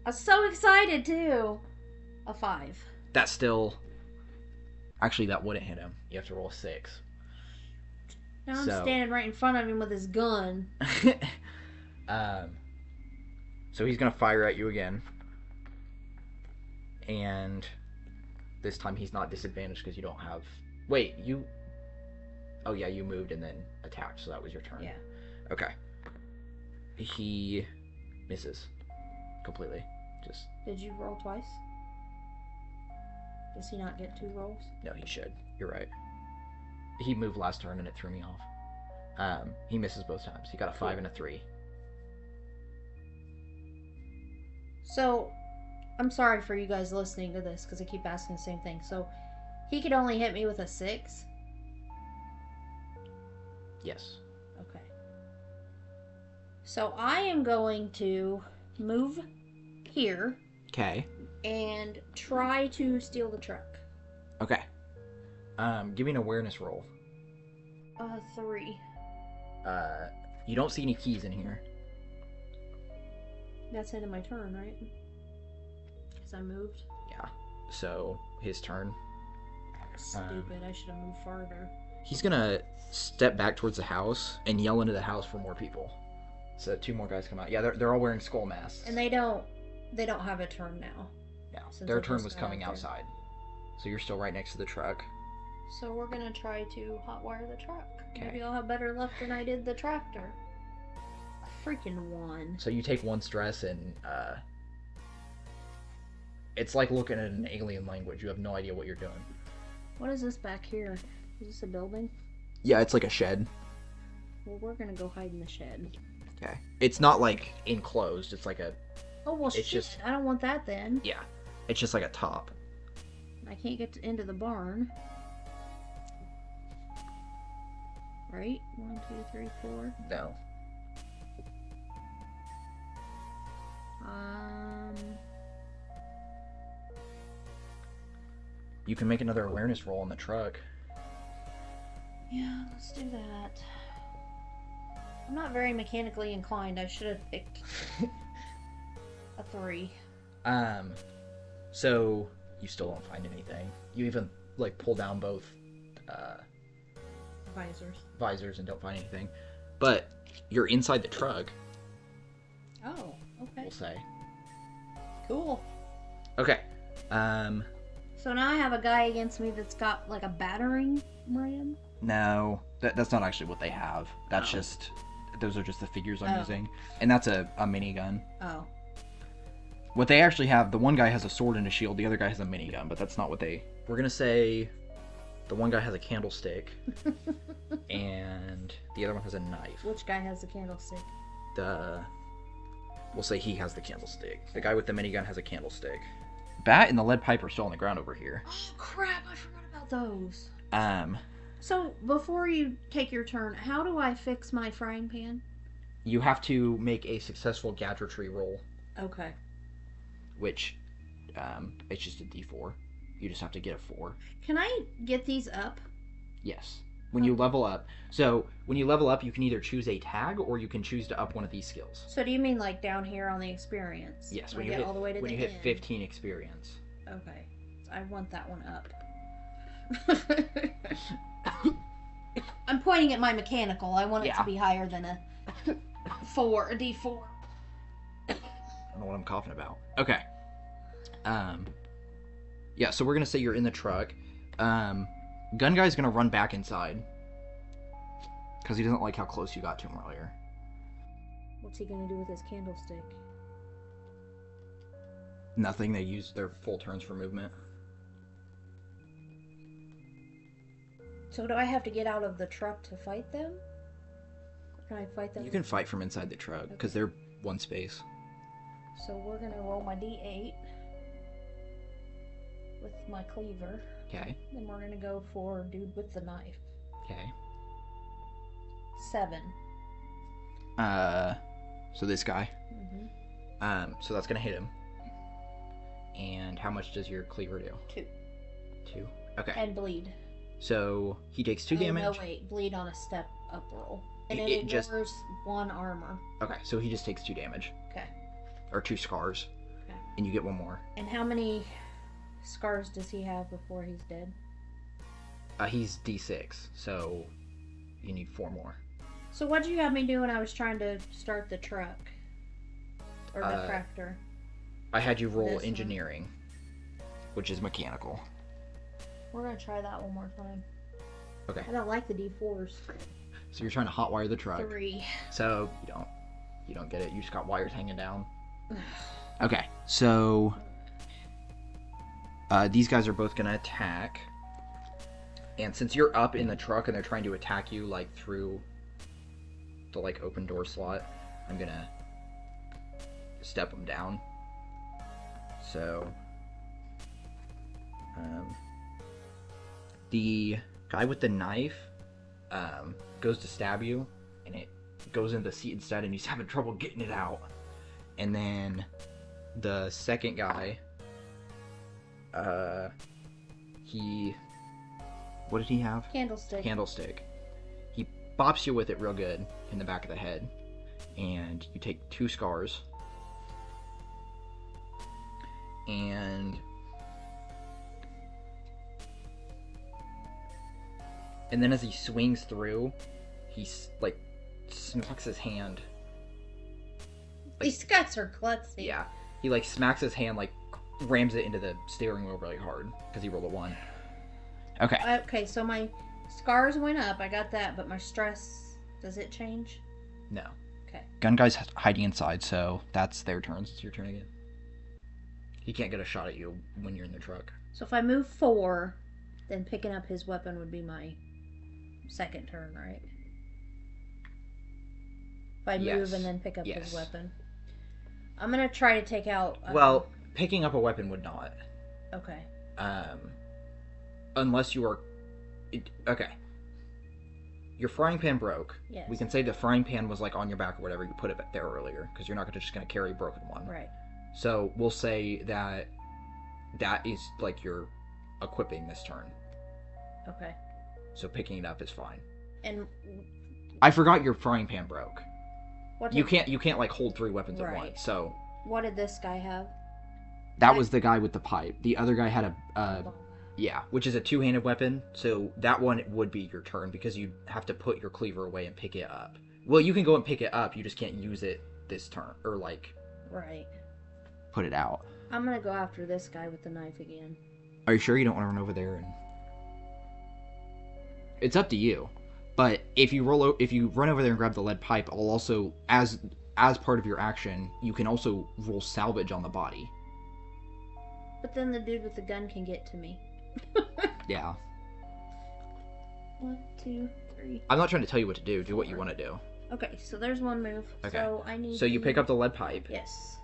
I was so excited too. A 5. That's still... Actually, that wouldn't hit him. You have to roll a 6. Now I'm standing right in front of him with his gun. So he's gonna fire at you again, and this time he's not disadvantaged because you don't have. Wait, you. Oh yeah, you moved and then attacked, so that was your turn. Yeah. Okay. He misses completely. Just Did you roll twice? Does he not get 2 rolls? no, he should. You're right. He moved last turn and it threw me off. He misses both times. He got a 5 and a 3. So, I'm sorry for you guys listening to this because I keep asking the same thing. So, he could only hit me with a 6? Yes. Okay. So, I am going to move here Okay. and try to steal the truck. Okay. Give me an awareness roll. 3. You don't see any keys in here. That's end of my turn, right? Because I moved. Yeah. So his turn. Stupid. I should have moved farther. He's gonna step back towards the house and yell into the house for more people. So 2 more guys come out. Yeah, they're all wearing skull masks. And they don't have a turn now. Yeah, since their I turn just was got coming out there. outside. So you're still right next to the truck. So we're gonna try to hotwire the truck. Okay. Maybe I'll have better luck than I did the tractor. A freaking 1. So you take 1 stress and it's like looking at an alien language. You have no idea what you're doing. What is this back here? Is this a building? Yeah, it's like a shed. Well, we're gonna go hide in the shed. Okay. It's not like enclosed. It's like a Oh well, It's shit! just- I don't want that then. yeah. It's just like a top. I can't get into the barn. Right? 1, 2, 3, 4. No. You can make another awareness roll on the truck. Yeah, let's do that. I'm not very mechanically inclined. I should have picked a 3. So you still don't find anything. You even like pull down both Visors. visors and don't find anything. But You're inside the truck, Oh, okay. we'll say. Cool. Okay. So now I have a guy against me that's got like a battering ram. No, that's not actually what they have. That's Oh. just, those are just the figures I'm Oh. using. And that's a minigun. Oh. What they actually have, the one guy has a sword and a shield, the other guy has a minigun, but that's not what they... We're gonna say the one guy has a candlestick, and the other one has a knife. Which guy has the candlestick? We'll say he has the candlestick. The guy with the minigun has a candlestick. Bat and the lead pipe are still on the ground over here. Oh crap! I forgot about those. So before you take your turn, how do I fix my frying pan? you have to make a successful gadgetry roll, Okay. which it's just a D4. You just have to get a 4. Can I get these up? Yes. When you level up. So when you level up, you can either choose a tag or you can choose to up one of these skills. So do you mean like down here on the experience? Yes. When When I you get hit all the way to when the you hit end? 15 experience. Okay. I want that one up. I'm pointing at my mechanical. I want it Yeah. to be higher than a D4. I don't know what I'm coughing about. Okay. Yeah, so we're gonna say you're in the truck. Gun Guy's gonna run back inside. Because he doesn't like how close you got to him earlier. What's he gonna do with his candlestick? Nothing, they use their full turns for movement. So do I have to get out of the truck to fight them? Or can I fight them? You can fight from inside the truck, because they're one space. So we're gonna roll my D8 with my cleaver. Okay. Then we're gonna go for dude with the knife. Okay. 7. So this guy. Mm-hmm. So that's gonna hit him. And how much does your cleaver do? 2. 2. Okay. And bleed. So he takes 2 damage. No, wait. Bleed on a step up roll. And it It just- ignores 1 armor. Okay, so he just takes 2 damage. Okay. Or 2 scars. Okay. And you get 1 more. And how many scars does he have before he's dead? He's D6, so you need 4 more. So what'd you have me do when I was trying to start the truck? Or the tractor? I had you roll This one. engineering, which is mechanical. We're gonna try that one more time. Okay. I don't like the D4s. So you're trying to hotwire the truck. 3. So you don't get it. You just got wires hanging down. Okay, so these guys are both gonna attack. And since you're up in the truck and they're trying to attack you like through the like open door slot, I'm gonna step them down. So the guy with the knife goes to stab you, and it goes into the seat instead, and he's having trouble getting it out. And then the second guy, what did he have? Candlestick. Candlestick. He bops you with it real good in the back of the head, and you take 2 scars. And then as he swings through, he like smacks his hand. These guys are klutzy. Yeah, he like smacks his hand, like rams it into the steering wheel really hard because he rolled a 1. Okay. Okay, so my scars went up. I got that, but my stress, does it change? No. Okay. Gun Guy's hiding inside, so that's their turns. It's your turn again. He can't get a shot at you when you're in the truck. So if I move 4, then picking up his weapon would be my second turn, right? If I Yes. move and then pick up Yes. his weapon. I'm gonna try to take out... Well, picking up a weapon would not. Okay. Unless you are... Okay. Your frying pan broke. Yes. We can say the frying pan was like on your back or whatever. You put it there earlier because you're not just going to carry a broken one. Right. So we'll say that is like your equipping this turn. Okay. So picking it up is fine. And I forgot your frying pan broke. what You did, can't like hold 3 weapons at Right. once. So what did this guy have? that was the guy with the pipe. The other guy had a yeah, which is a 2-handed weapon. So that one would be your turn because you have to put your cleaver away and pick it up. Well, you can go and pick it up. You just can't use it this turn, or like Right. put it out. I'm gonna go after this guy with the knife again. Are you sure you don't want to run over there? And it's up to you. But if you run over there and grab the lead pipe, I'll also, as part of your action, you can also roll salvage on the body. But then the dude with the gun can get to me. Yeah. 1, 2, 3. I'm not trying to tell you what to do. Do what you want to do. Okay, so there's one move. Okay. So I need. So you pick up the lead pipe. Yes.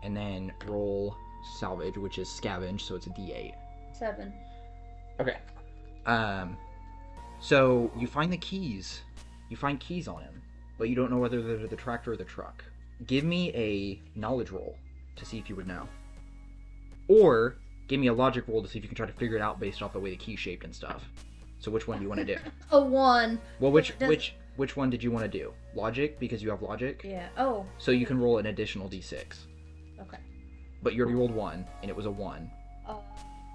And then roll salvage, which is scavenge, so it's a D8. 7. Okay. So you find the keys. You find keys on him, but you don't know whether they're the tractor or the truck. Give me a knowledge roll to see if you would know. Or give me a logic roll to see if you can try to figure it out based off the way the key's shaped and stuff. So which one do you want to do? A 1. Well, which one did you want to do? Logic, because you have logic? Yeah. Oh. So you can roll an additional D6. Okay. But you already rolled 1, and it was a 1. Oh.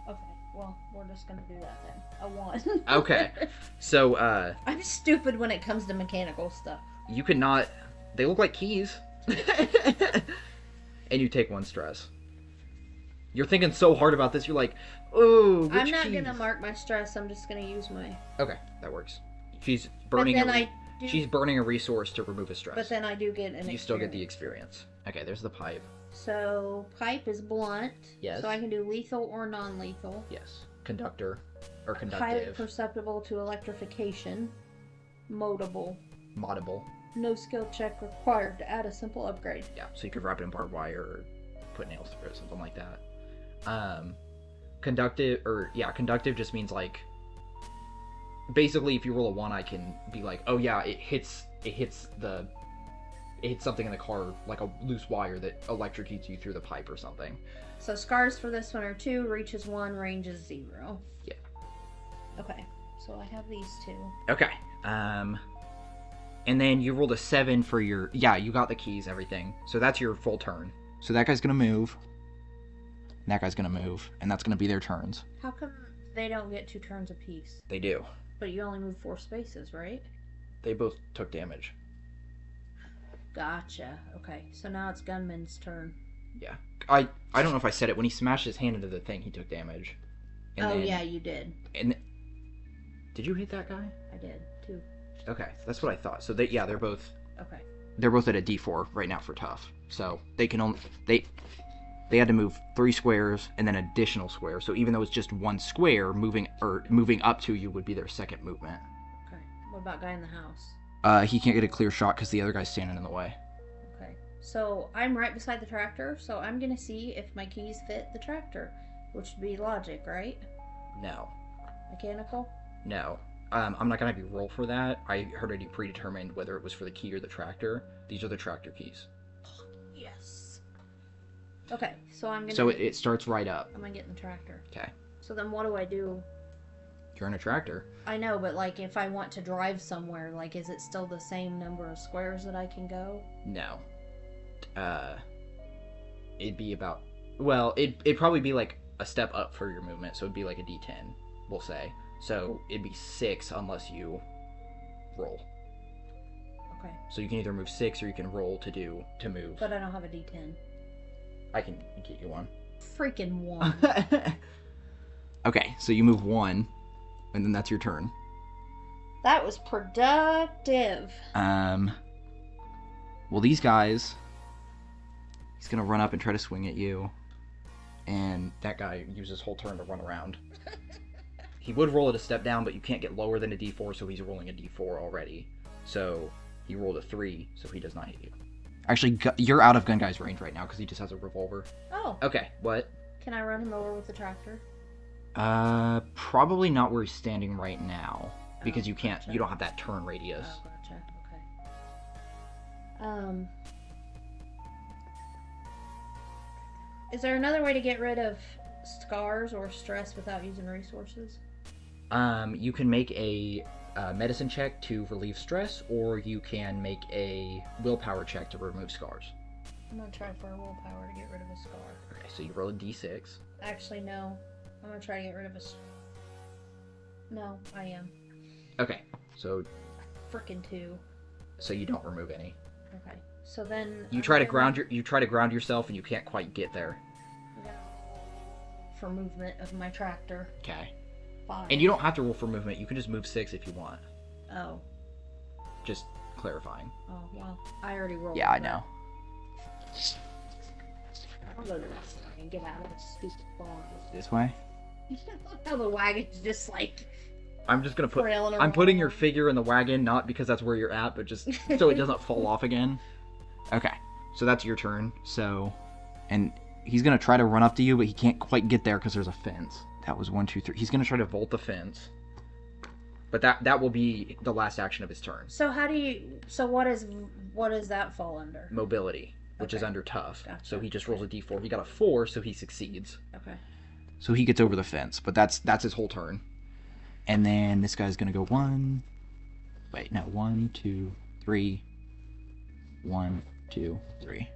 Okay. Well, we're just gonna do that then. A 1. Okay. So, I'm stupid when it comes to mechanical stuff. you could not... They look like keys. And you take 1 stress. You're thinking so hard about this, you're like, oh, which I'm not keys? gonna mark my stress, I'm just gonna use my... Okay, that works. She's burning she's do... burning a resource to remove a stress. But then I do get an You still get the experience. Okay, there's the pipe. So, pipe is blunt. Yes. So I can do lethal or non-lethal. Yes. Conductor. Or Highly conductive. perceptible to electrification. Modable. Moddable. No skill check required to add a simple upgrade. Yeah, so you could wrap it in barbed wire or put nails through it, something like that. Conductive just means like, basically if you roll a 1, I can be like, oh yeah, it hits something in the car, like a loose wire that electrocutes you through the pipe or something. So scars for this one are 2, reach is 1, range is 0. Yeah. Okay, so I have these 2. Okay. And then you rolled a 7 for your... Yeah, you got the keys, everything. So that's your full turn. So that guy's gonna move. And that guy's gonna move. And that's gonna be their turns. How come they don't get 2 turns apiece? They do. But you only move 4 spaces, right? They both took damage. Gotcha. Okay, so now it's Gunman's turn. Yeah. I don't know if I said it. When he smashed his hand into the thing, he took damage. And yeah, you did. And did you hit that guy? I did, too. Okay, that's what I thought. So they're both... Okay. They're both at a D4 right now for tough. So they can only... They had to move 3 squares and then additional square. So even though it's just 1 square, moving up to you would be their second movement. Okay. What about guy in the house? He can't get a clear shot because the other guy's standing in the way. Okay. So I'm right beside the tractor, so I'm gonna see if my keys fit the tractor, which would be logic, right? No. Mechanical? No. I'm not gonna have you roll for that. I heard already predetermined whether it was for the key or the tractor. These are the tractor keys. Yes. Okay, so I'm gonna... So it starts right up. I'm gonna get in the tractor. Okay. So then what do I do? You're in a tractor. I know, but like if I want to drive somewhere, like is it still the same number of squares that I can go? No. It'd be about... Well, it'd probably be like a step up for your movement, so it'd be like a D10, we'll say. So it'd be 6 unless you roll. Okay. So you can either move 6 or you can roll to move. But I don't have a D10. I can get you one. Freaking 1. Okay, so you move 1, and then that's your turn. That was productive. Well, these guys... He's gonna run up and try to swing at you. And that guy uses his whole turn to run around. He would roll it a step down, but you can't get lower than a D4, so he's rolling a D4 already. So he rolled a 3, so he does not hit you. Actually, you're out of Gun Guy's range right now, because he just has a revolver. Oh. Okay, what? Can I run him over with the tractor? Probably not where he's standing right now. Because you can't, gotcha. You don't have that turn radius. Oh, gotcha. Okay. Is there another way to get rid of scars or stress without using resources? You can make a medicine check to relieve stress, or you can make a willpower check to remove scars. I'm gonna try for a willpower to get rid of a scar. Okay, so you roll a D6. Actually, no. I'm gonna try to get rid of a... No, I am. Okay, so... Frickin' 2. so you don't remove any. Okay. So then You try to ground yourself, and you can't quite get there. For movement of my tractor. Okay. 5. And you don't have to roll for movement. You can just move 6 if you want. Oh. Just clarifying. Oh, well, I already rolled. Yeah, I that. know. I'll go to this and get out of this stupid farm. This way? How the wagon's just like I'm just gonna put. trailing I'm putting your around. figure in the wagon, not because that's where you're at, but just so it doesn't fall off again. Okay, so that's your turn. So, and he's gonna try to run up to you, but he can't quite get there because there's a fence. That was 1, 2, 3. He's gonna try to vault the fence, but that will be the last action of his turn. So how do you? So what does that fall under? Mobility, which is Okay. under tough. Gotcha. So he just rolls a d4. He got a 4, so he succeeds. Okay. So he gets over the fence, but that's his whole turn. And then this guy's gonna go 1, 2, 3. 1, 2, 3.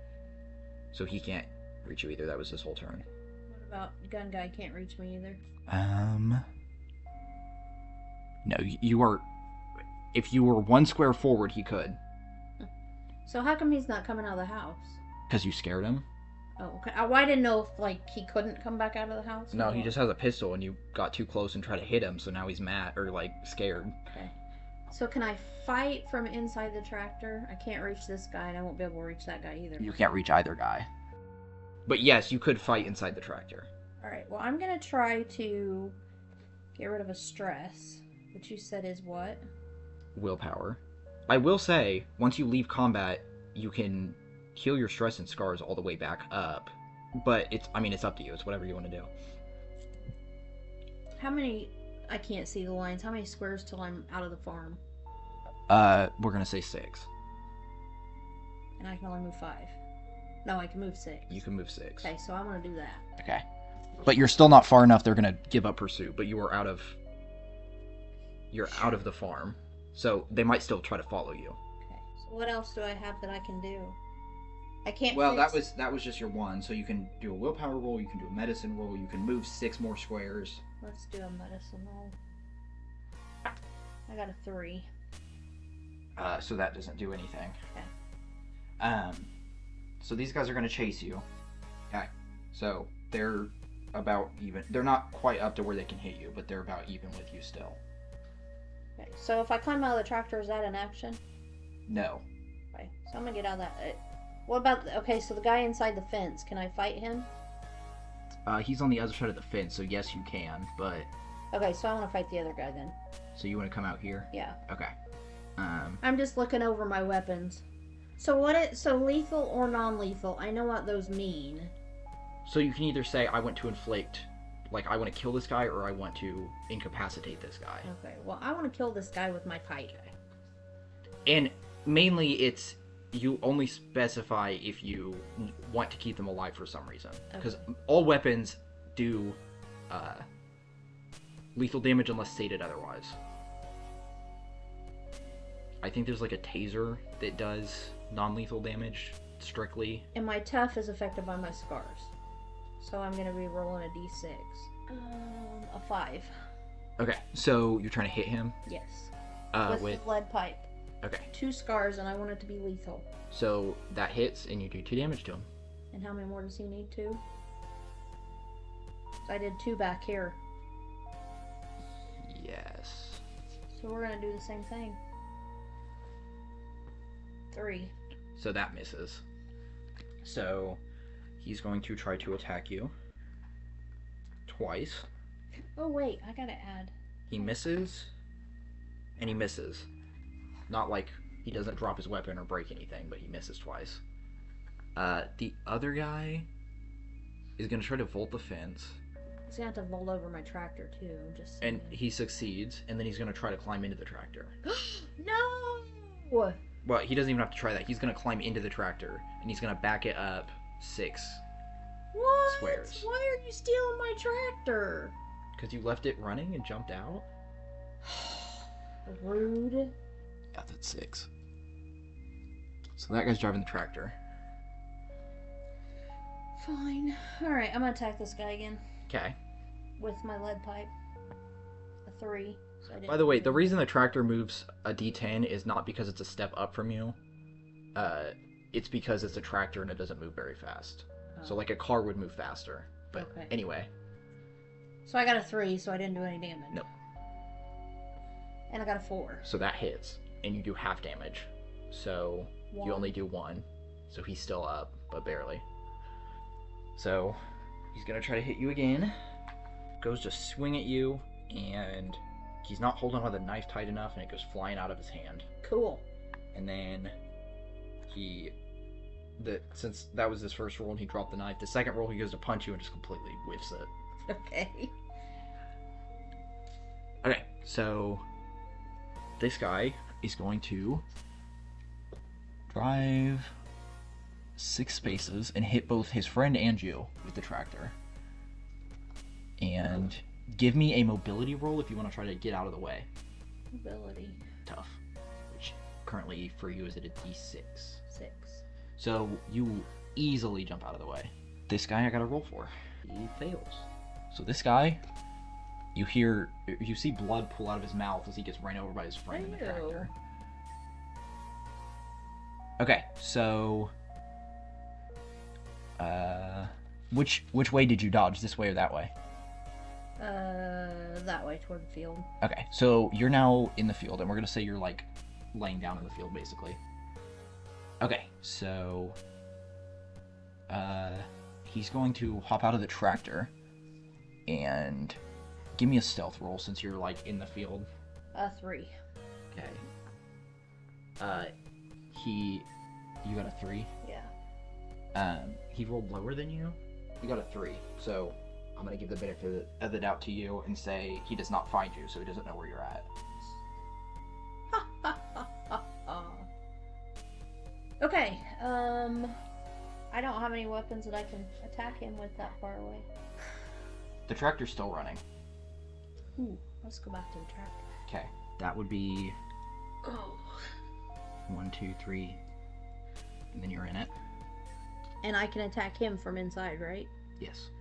So he can't reach you either. That was his whole turn. What about gun guy? Can't reach me either. No, you are. If you were 1 square forward, he could, So how come he's not coming out of the house? because you scared him. Oh, okay. Well, I didn't know if like he couldn't come back out of the house. No, or he what. just has a pistol, and you got too close and tried to hit him, so now he's mad or like scared. Okay. So can I fight from inside the tractor? I can't reach this guy, and I won't be able to reach that guy either. You can't reach either guy. But yes, you could fight inside the tractor. All right. Well, I'm gonna try to get rid of a stress, which you said is what? Willpower. I will say, once you leave combat, you can heal your stress and scars all the way back up. But it's up to you. It's whatever you want to do. How many? I can't see the lines. How many squares till I'm out of the farm? We're gonna say 6. And I can only move 5. No, I can move 6. You can move 6. Okay, so I'm gonna do that. Okay. But you're still not far enough. They're gonna give up pursuit. But you are out of. You're out of the farm, so they might still try to follow you. Okay. So what else do I have that I can do? I can't. Well, fix- that was just your one. So you can do a willpower roll. You can do a medicine roll. You can move 6 more squares. Let's do a medicine roll. I got a 3. So that doesn't do anything. Okay. So these guys are gonna chase you. Okay. So they're about even. They're not quite up to where they can hit you, but they're about even with you still. Okay. So if I climb out of the tractor, is that an action? No. Okay. So I'm gonna get out of that. What about? Okay. So the guy inside the fence. Can I fight him? He's on the other side of the fence, so yes, you can. But Okay. So I want to fight the other guy then. so you want to come out here? Yeah. Okay. I'm just looking over my weapons. So what? So lethal or non-lethal? I know what those mean. So you can either say I want to inflict, like I want to kill this guy, or I want to incapacitate this guy. Okay. Well, I want to kill this guy with my pipe. And mainly it's you only specify if you want to keep them alive for some reason, because all weapons do lethal damage unless stated otherwise. I think there's like a taser that does non-lethal damage strictly. And my tough is affected by my scars. So I'm gonna be rolling a d6. A 5. Okay, so you're trying to hit him Yes. with the lead pipe. okay. 2 scars, and I want it to be lethal. So that hits, and you do 2 damage to him. And how many more does he need? 2? So I did 2 back here. Yes. So we're gonna do the same thing. 3. So that misses. So he's going to try to attack you twice. Oh wait, I gotta add. He misses, and he misses. Not like he doesn't drop his weapon or break anything, but he misses twice. The other guy is going to try to vault the fence. He's gonna have to vault over my tractor too. Just And saying. he succeeds, and then he's going to try to climb into the tractor. No! Well, he doesn't even have to try that. He's going to climb into the tractor, and he's going to back it up 6. What? Squares. Why are you stealing my tractor? Because you left it running and jumped out? Rude. Yeah, that's 6. So that guy's driving the tractor. Fine. Alright, I'm gonna attack this guy again. Okay. With my lead pipe. A 3. So I didn't By the way, do the anything. reason the tractor moves a D10 is not because it's a step up from you. It's because it's a tractor and it doesn't move very fast. So Oh. like a car would move faster. But Okay. anyway. So I got a 3, so I didn't do any damage. No. And I got a 4. So that hits, and you do half damage. So you only do 1. So he's still up, but barely. So he's gonna try to hit you again. Goes to swing at you, and he's not holding on to the knife tight enough, and it goes flying out of his hand. Cool. And then since that was his first roll and he dropped the knife, the second roll he goes to punch you and just completely whiffs it. Okay. Okay, so this guy is going to drive 6 spaces and hit both his friend and you with the tractor. And give me a mobility roll if you want to try to get out of the way. Ability. Tough. Which currently for you is at a D6. 6. So you easily jump out of the way. This guy I gotta roll for. He fails. So this guy, you see blood pull out of his mouth as he gets ran over by his friend in the Ew. tractor. Okay, so which way did you dodge? This way or that way? That way toward the field. Okay, so you're now in the field, and we're gonna say you're like laying down in the field, basically. Okay, so he's going to hop out of the tractor and give me a stealth roll since you're like in the field. 3. Okay. You got a 3. Yeah. He rolled lower than you. He got a 3, so I'm gonna give the benefit of the doubt to you and say he does not find you, so he doesn't know where you're at. Okay, I don't have any weapons that I can attack him with that far away. The tractor's still running. Ooh, let's go back to the tractor. Okay, that would be Oh. 1, 2, 3, and then you're in it. And I can attack him from inside, right? Yes.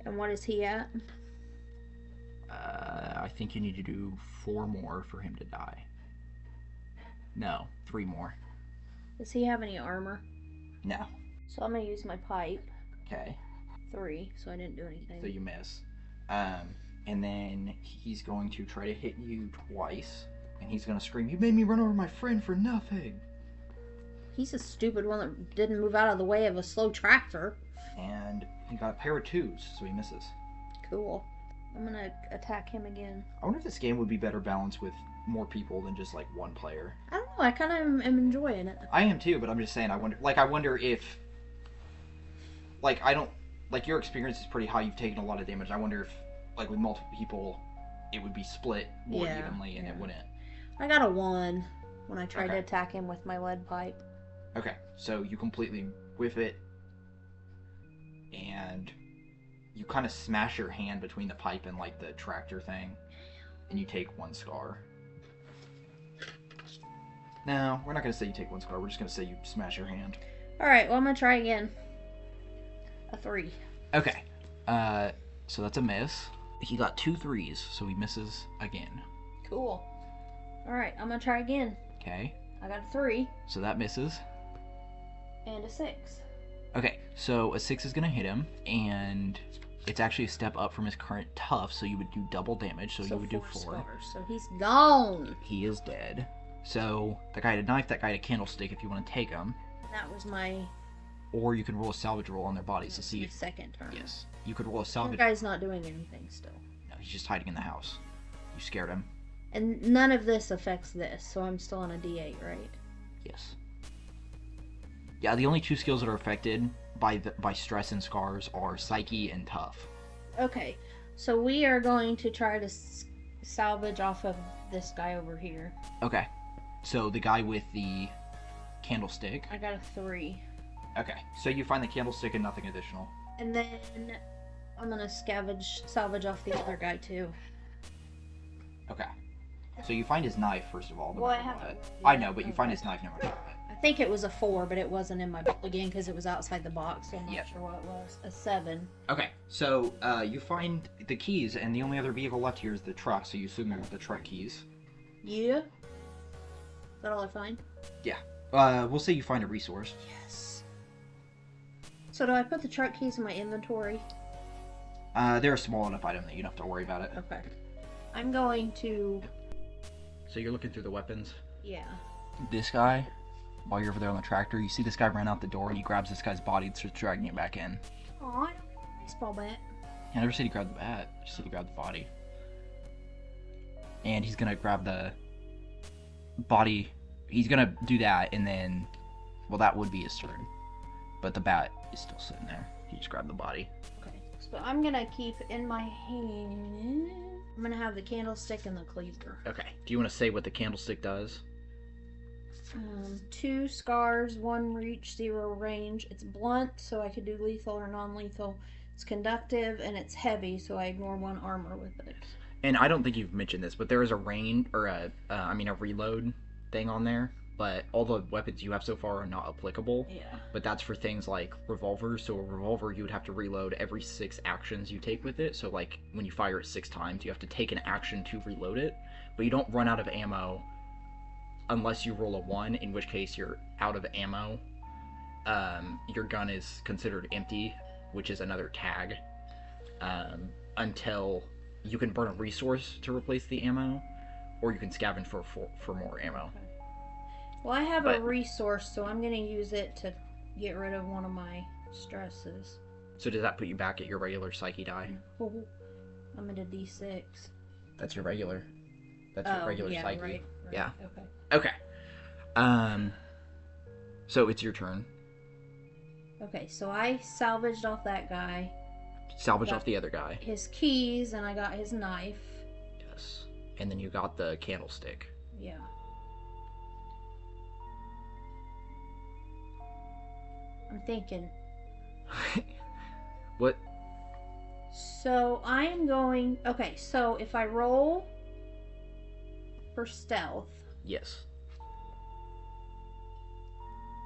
And what is he at? I think you need to do 4 more for him to die. No, 3 more. Does he have any armor? No. So I'm gonna use my pipe. Okay, 3, so I didn't do anything. so you miss. And then he's going to try to hit you twice, and he's gonna scream, "You made me run over my friend for nothing!" He's a stupid one that didn't move out of the way of a slow tractor. And he got a pair of 2s, so he misses. Cool. I'm gonna attack him again. I wonder if this game would be better balanced with more people than just like one player. I don't know, I kind of am enjoying it. I am too, but I'm just saying, I wonder if, like, I don't, like, your experience is pretty high, you've taken a lot of damage. I wonder if, like, with multiple people, it would be split more Yeah, evenly, and it yeah. wouldn't. I got a 1 when I tried to Okay. attack him with my lead pipe. Okay, so you completely whiff it, and you kind of smash your hand between the pipe and, like, the tractor thing, and you take 1 scar. No, we're not going to say you take 1 scar, we're just going to say you smash your hand. Alright, well, I'm gonna try again. A 3. Okay, so that's a miss. He got 2 3s, so he misses again. Cool. Alright, I'm gonna try again. Okay, I got a 3 so that misses. and a 6. Okay, so a 6 is going to hit him, and it's actually a step up from his current tough, so you would do double damage, so you would do 4. scars, so he's gone. He is dead. So, that guy had a knife, that guy had a candlestick if you want to take him, That was my or you can roll a salvage roll on their bodies to see my if... second turn. Yes, you could roll a That salvage... guy's not doing anything still. No, he's just hiding in the house. You scared him. And none of this affects this, so I'm still on a D8, right? Yes. Yeah, the only 2 skills that are affected by stress and scars are Psyche and Tough. Okay, so we are going to try to salvage off of this guy over here. Okay. So the guy with the candlestick. I got a 3. Okay. So you find the candlestick and nothing additional. And then I'm gonna salvage off the other guy too. Okay. So you find his knife, first of all. No Well, I matter haven't what. rolled I yet. know, but you Okay. find his knife no matter what. I think it was a 4, but it wasn't in my book again because it was outside the box, so I'm not Yep. sure what it was. A 7. Okay, so you find the keys, and the only other vehicle left here is the truck, so you assume they're the truck keys. Yeah. Is that all I find? We'll say you find a resource. Yes. So do I put the truck keys in my inventory? They're a small enough item that you don't have to worry about it. Okay. I'm going to... So you're looking through the weapons. Yeah. This guy, while you're over there on the tractor, you see this guy run out the door, and he grabs this guy's body and starts dragging it back in. Aw, I don't have a baseball bat. I never said he grabbed the bat, I just said he grabbed the body. And he's gonna grab the body. He's gonna do that, and then, well, that would be his turn. But the bat is still sitting there. He just grabbed the body. Okay. So I'm gonna keep in my hand... I'm gonna have the candlestick and the cleaver. Okay. Do you want to say what the candlestick does? 2 scars, 1 reach, 0 range. It's blunt, so I could do lethal or non-lethal. It's conductive, and it's heavy, so I ignore 1 armor with it. And I don't think you've mentioned this, but there is a range, or a reload thing on there. But all the weapons you have so far are not applicable. Yeah. But that's for things like revolvers. So a revolver, you would have to reload every 6 actions you take with it. So like when you fire it 6 times, you have to take an action to reload it. But you don't run out of ammo unless you roll a 1, in which case you're out of ammo. Your gun is considered empty, which is another tag, until you can burn a resource to replace the ammo, or you can scavenge for more ammo. Well, I have a resource, so I'm going to use it to get rid of one of my stresses. So does that put you back at your regular psyche die? I'm at a D6. That's your regular. That's your regular yeah, psyche. Right. Yeah. Okay. Okay. So it's your turn. Okay, so I salvaged off that guy. Salvage off the other guy. His keys, and I got his knife. Yes. And then you got the candlestick. Yeah. I'm thinking. What? So I'm going... Okay, so if I roll for stealth... Yes.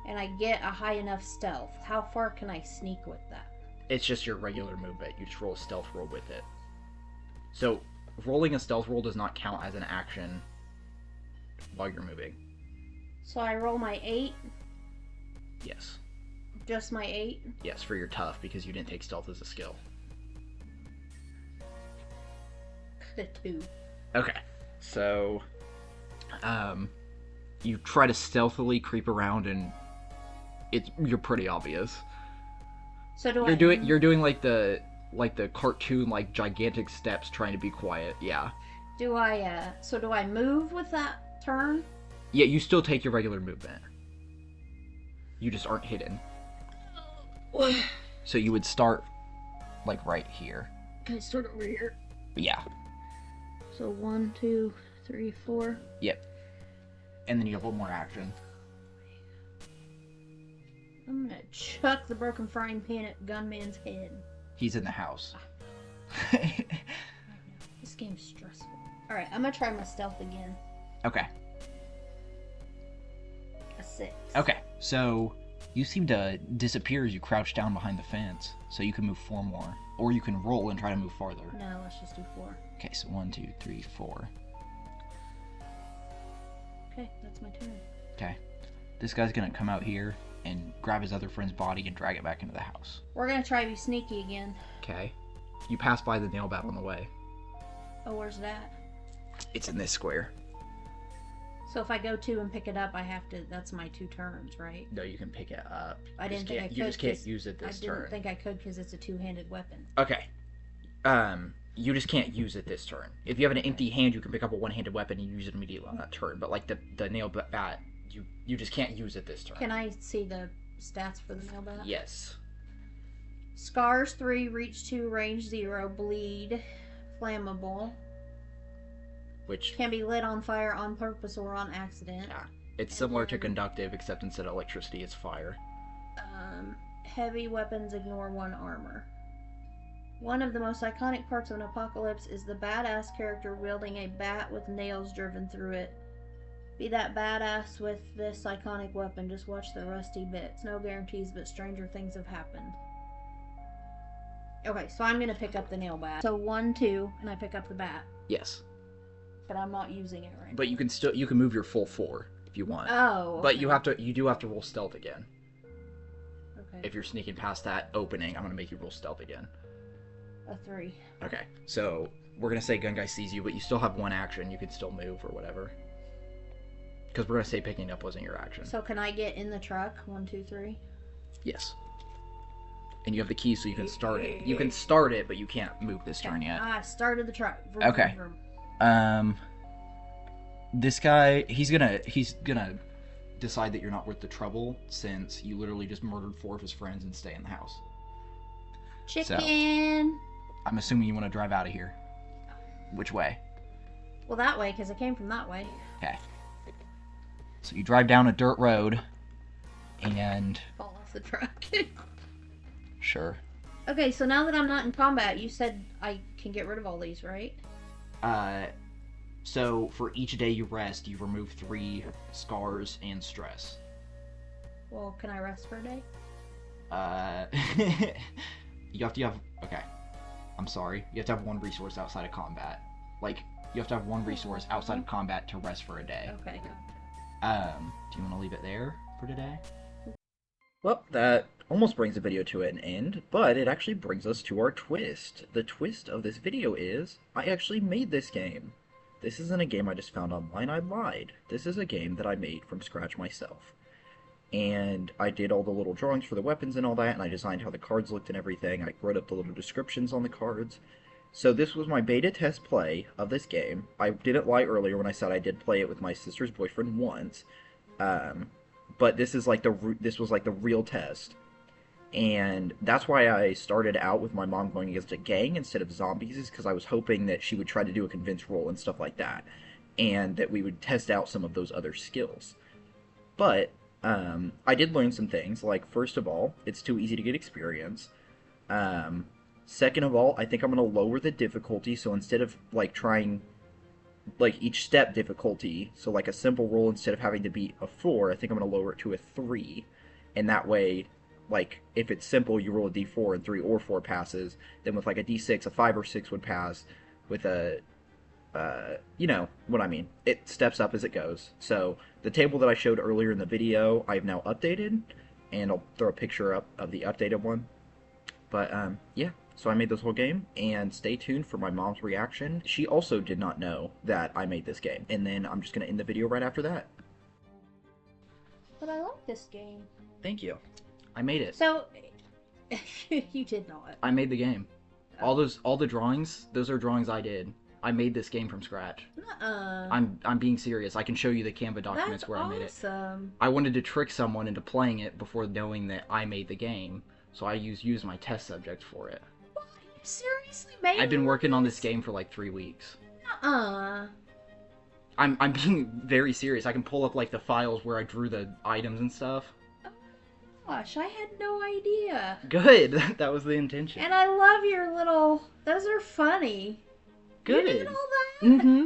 And I get a high enough stealth, how far can I sneak with that? It's just your regular movement. You just roll a stealth roll with it. So, rolling a stealth roll does not count as an action while you're moving. So I roll my 8? Yes. Just my 8? Yes, for your tough, because you didn't take stealth as a skill. The 2. Okay. So, you try to stealthily creep around, and you're pretty obvious. So You're doing like the cartoon, like gigantic steps trying to be quiet. Yeah. Do I move with that turn? Yeah, you still take your regular movement. You just aren't hidden. So you would start like right here. Can I start over here? Yeah. So 1, 2, 3, 4. Yep. And then you have one more action. I'm gonna chuck the broken frying pan at Gunman's head. He's in the house. This game's stressful. Alright, I'm gonna try my stealth again. Okay. A 6. Okay. So you seem to disappear as you crouch down behind the fence. So you can move 4 more. Or you can roll and try to move farther. No, let's just do 4. Okay, so 1, 2, 3, 4. Okay, that's my turn. Okay. This guy's gonna come out here and grab his other friend's body and drag it back into the house. We're gonna try to be sneaky again. Okay. You pass by the nail bat on the way. Oh, where's that? It's in this square. So if I go to and pick it up, I have to... That's my 2 turns, right? No, you can pick it up. I didn't think I could. You just can't use it this turn. I didn't think I could because it's a 2-handed weapon. Okay. You just can't use it this turn. If you have an empty hand, you can pick up a one-handed weapon and use it immediately on that turn. But like the nail bat, you just can't use it this turn. Can I see the stats for the nail bat? Yes. Scars 3, reach 2, range 0, bleed, flammable. Which can be lit on fire on purpose or on accident. Yeah. It's similar to conductive, except instead of electricity, it's fire. Heavy weapons ignore 1 armor. One of the most iconic parts of an apocalypse is the badass character wielding a bat with nails driven through it. be that badass with this iconic weapon. Just watch the rusty bits. No guarantees, but stranger things have happened. Okay, so I'm gonna pick up the nail bat. So 1, 2, and I pick up the bat. Yes. But I'm not using it right. But you can move your full 4 if you want. Oh. Okay. But you do have to roll stealth again. Okay. If you're sneaking past that opening, I'm gonna make you roll stealth again. A 3. Okay. So we're gonna say gun guy sees you, but you still have 1 action. You can still move or whatever. Because we're gonna say picking up wasn't your action. So can I get in the truck? 1, 2, 3. Yes. And you have the key, so you can start it. You can start it, but you can't move this turn yet. I started the truck. Vroom, Okay. vroom, vroom. This guy, he's gonna decide that you're not worth the trouble, since you literally just murdered 4 of his friends and stay in the house. Chicken. I'm assuming you want to drive out of here. Which way? Well, that way, because it came from that way. Okay. So you drive down a dirt road, and... Fall off the truck. Sure. Okay, so now that I'm not in combat, you said I can get rid of all these, right? So for each day you rest, you remove 3 scars and stress. Well, can I rest for a day? You have to have... Okay. I'm sorry. You have to have 1 resource outside of combat. Like, you have to have 1 resource outside of combat to rest for a day. Okay. Do you want to leave it there for today? Well, that almost brings the video to an end, but it actually brings us to our twist. The twist of this video is, I actually made this game. This isn't a game I just found online, I lied. This is a game that I made from scratch myself. And I did all the little drawings for the weapons and all that, and I designed how the cards looked and everything. I wrote up the little descriptions on the cards. So this was my beta test play of this game. I didn't lie earlier when I said I did play it with my sister's boyfriend once. But this is like this was like the real test. And that's why I started out with my mom going against a gang instead of zombies, is because I was hoping that she would try to do a convince roll and stuff like that. And that we would test out some of those other skills. But I did learn some things, like, first of all, it's too easy to get experience. Second of all, I think I'm going to lower the difficulty, so instead of, like, trying, like, each step difficulty, so, like, a simple roll, instead of having to beat a 4, I think I'm going to lower it to a 3. And that way, like, if it's simple, you roll a d4 and 3 or 4 passes, then with, like, a d6, a 5 or 6 would pass. With a... you know what I mean. It steps up as it goes. So, the table that I showed earlier in the video, I've now updated, and I'll throw a picture up of the updated one. But, yeah, so I made this whole game, and stay tuned for my mom's reaction. She also did not know that I made this game, and then I'm just going to end the video right after that. But I like this game. Thank you. I made it. So, you did not. I made the game. All the drawings, those are drawings I did. I made this game from scratch. Nuh-uh. I'm being serious. I can show you the Canva documents That's where awesome. I made it. I wanted to trick someone into playing it before knowing that I made the game, so I used my test subject for it. What? You seriously made I've been working on this game for like 3 weeks. Nuh-uh. I'm being very serious. I can pull up like the files where I drew the items and stuff. Oh gosh, I had no idea. Good. That was the intention. And I love your little... Those are funny. Good. You did all that? Mm-hmm.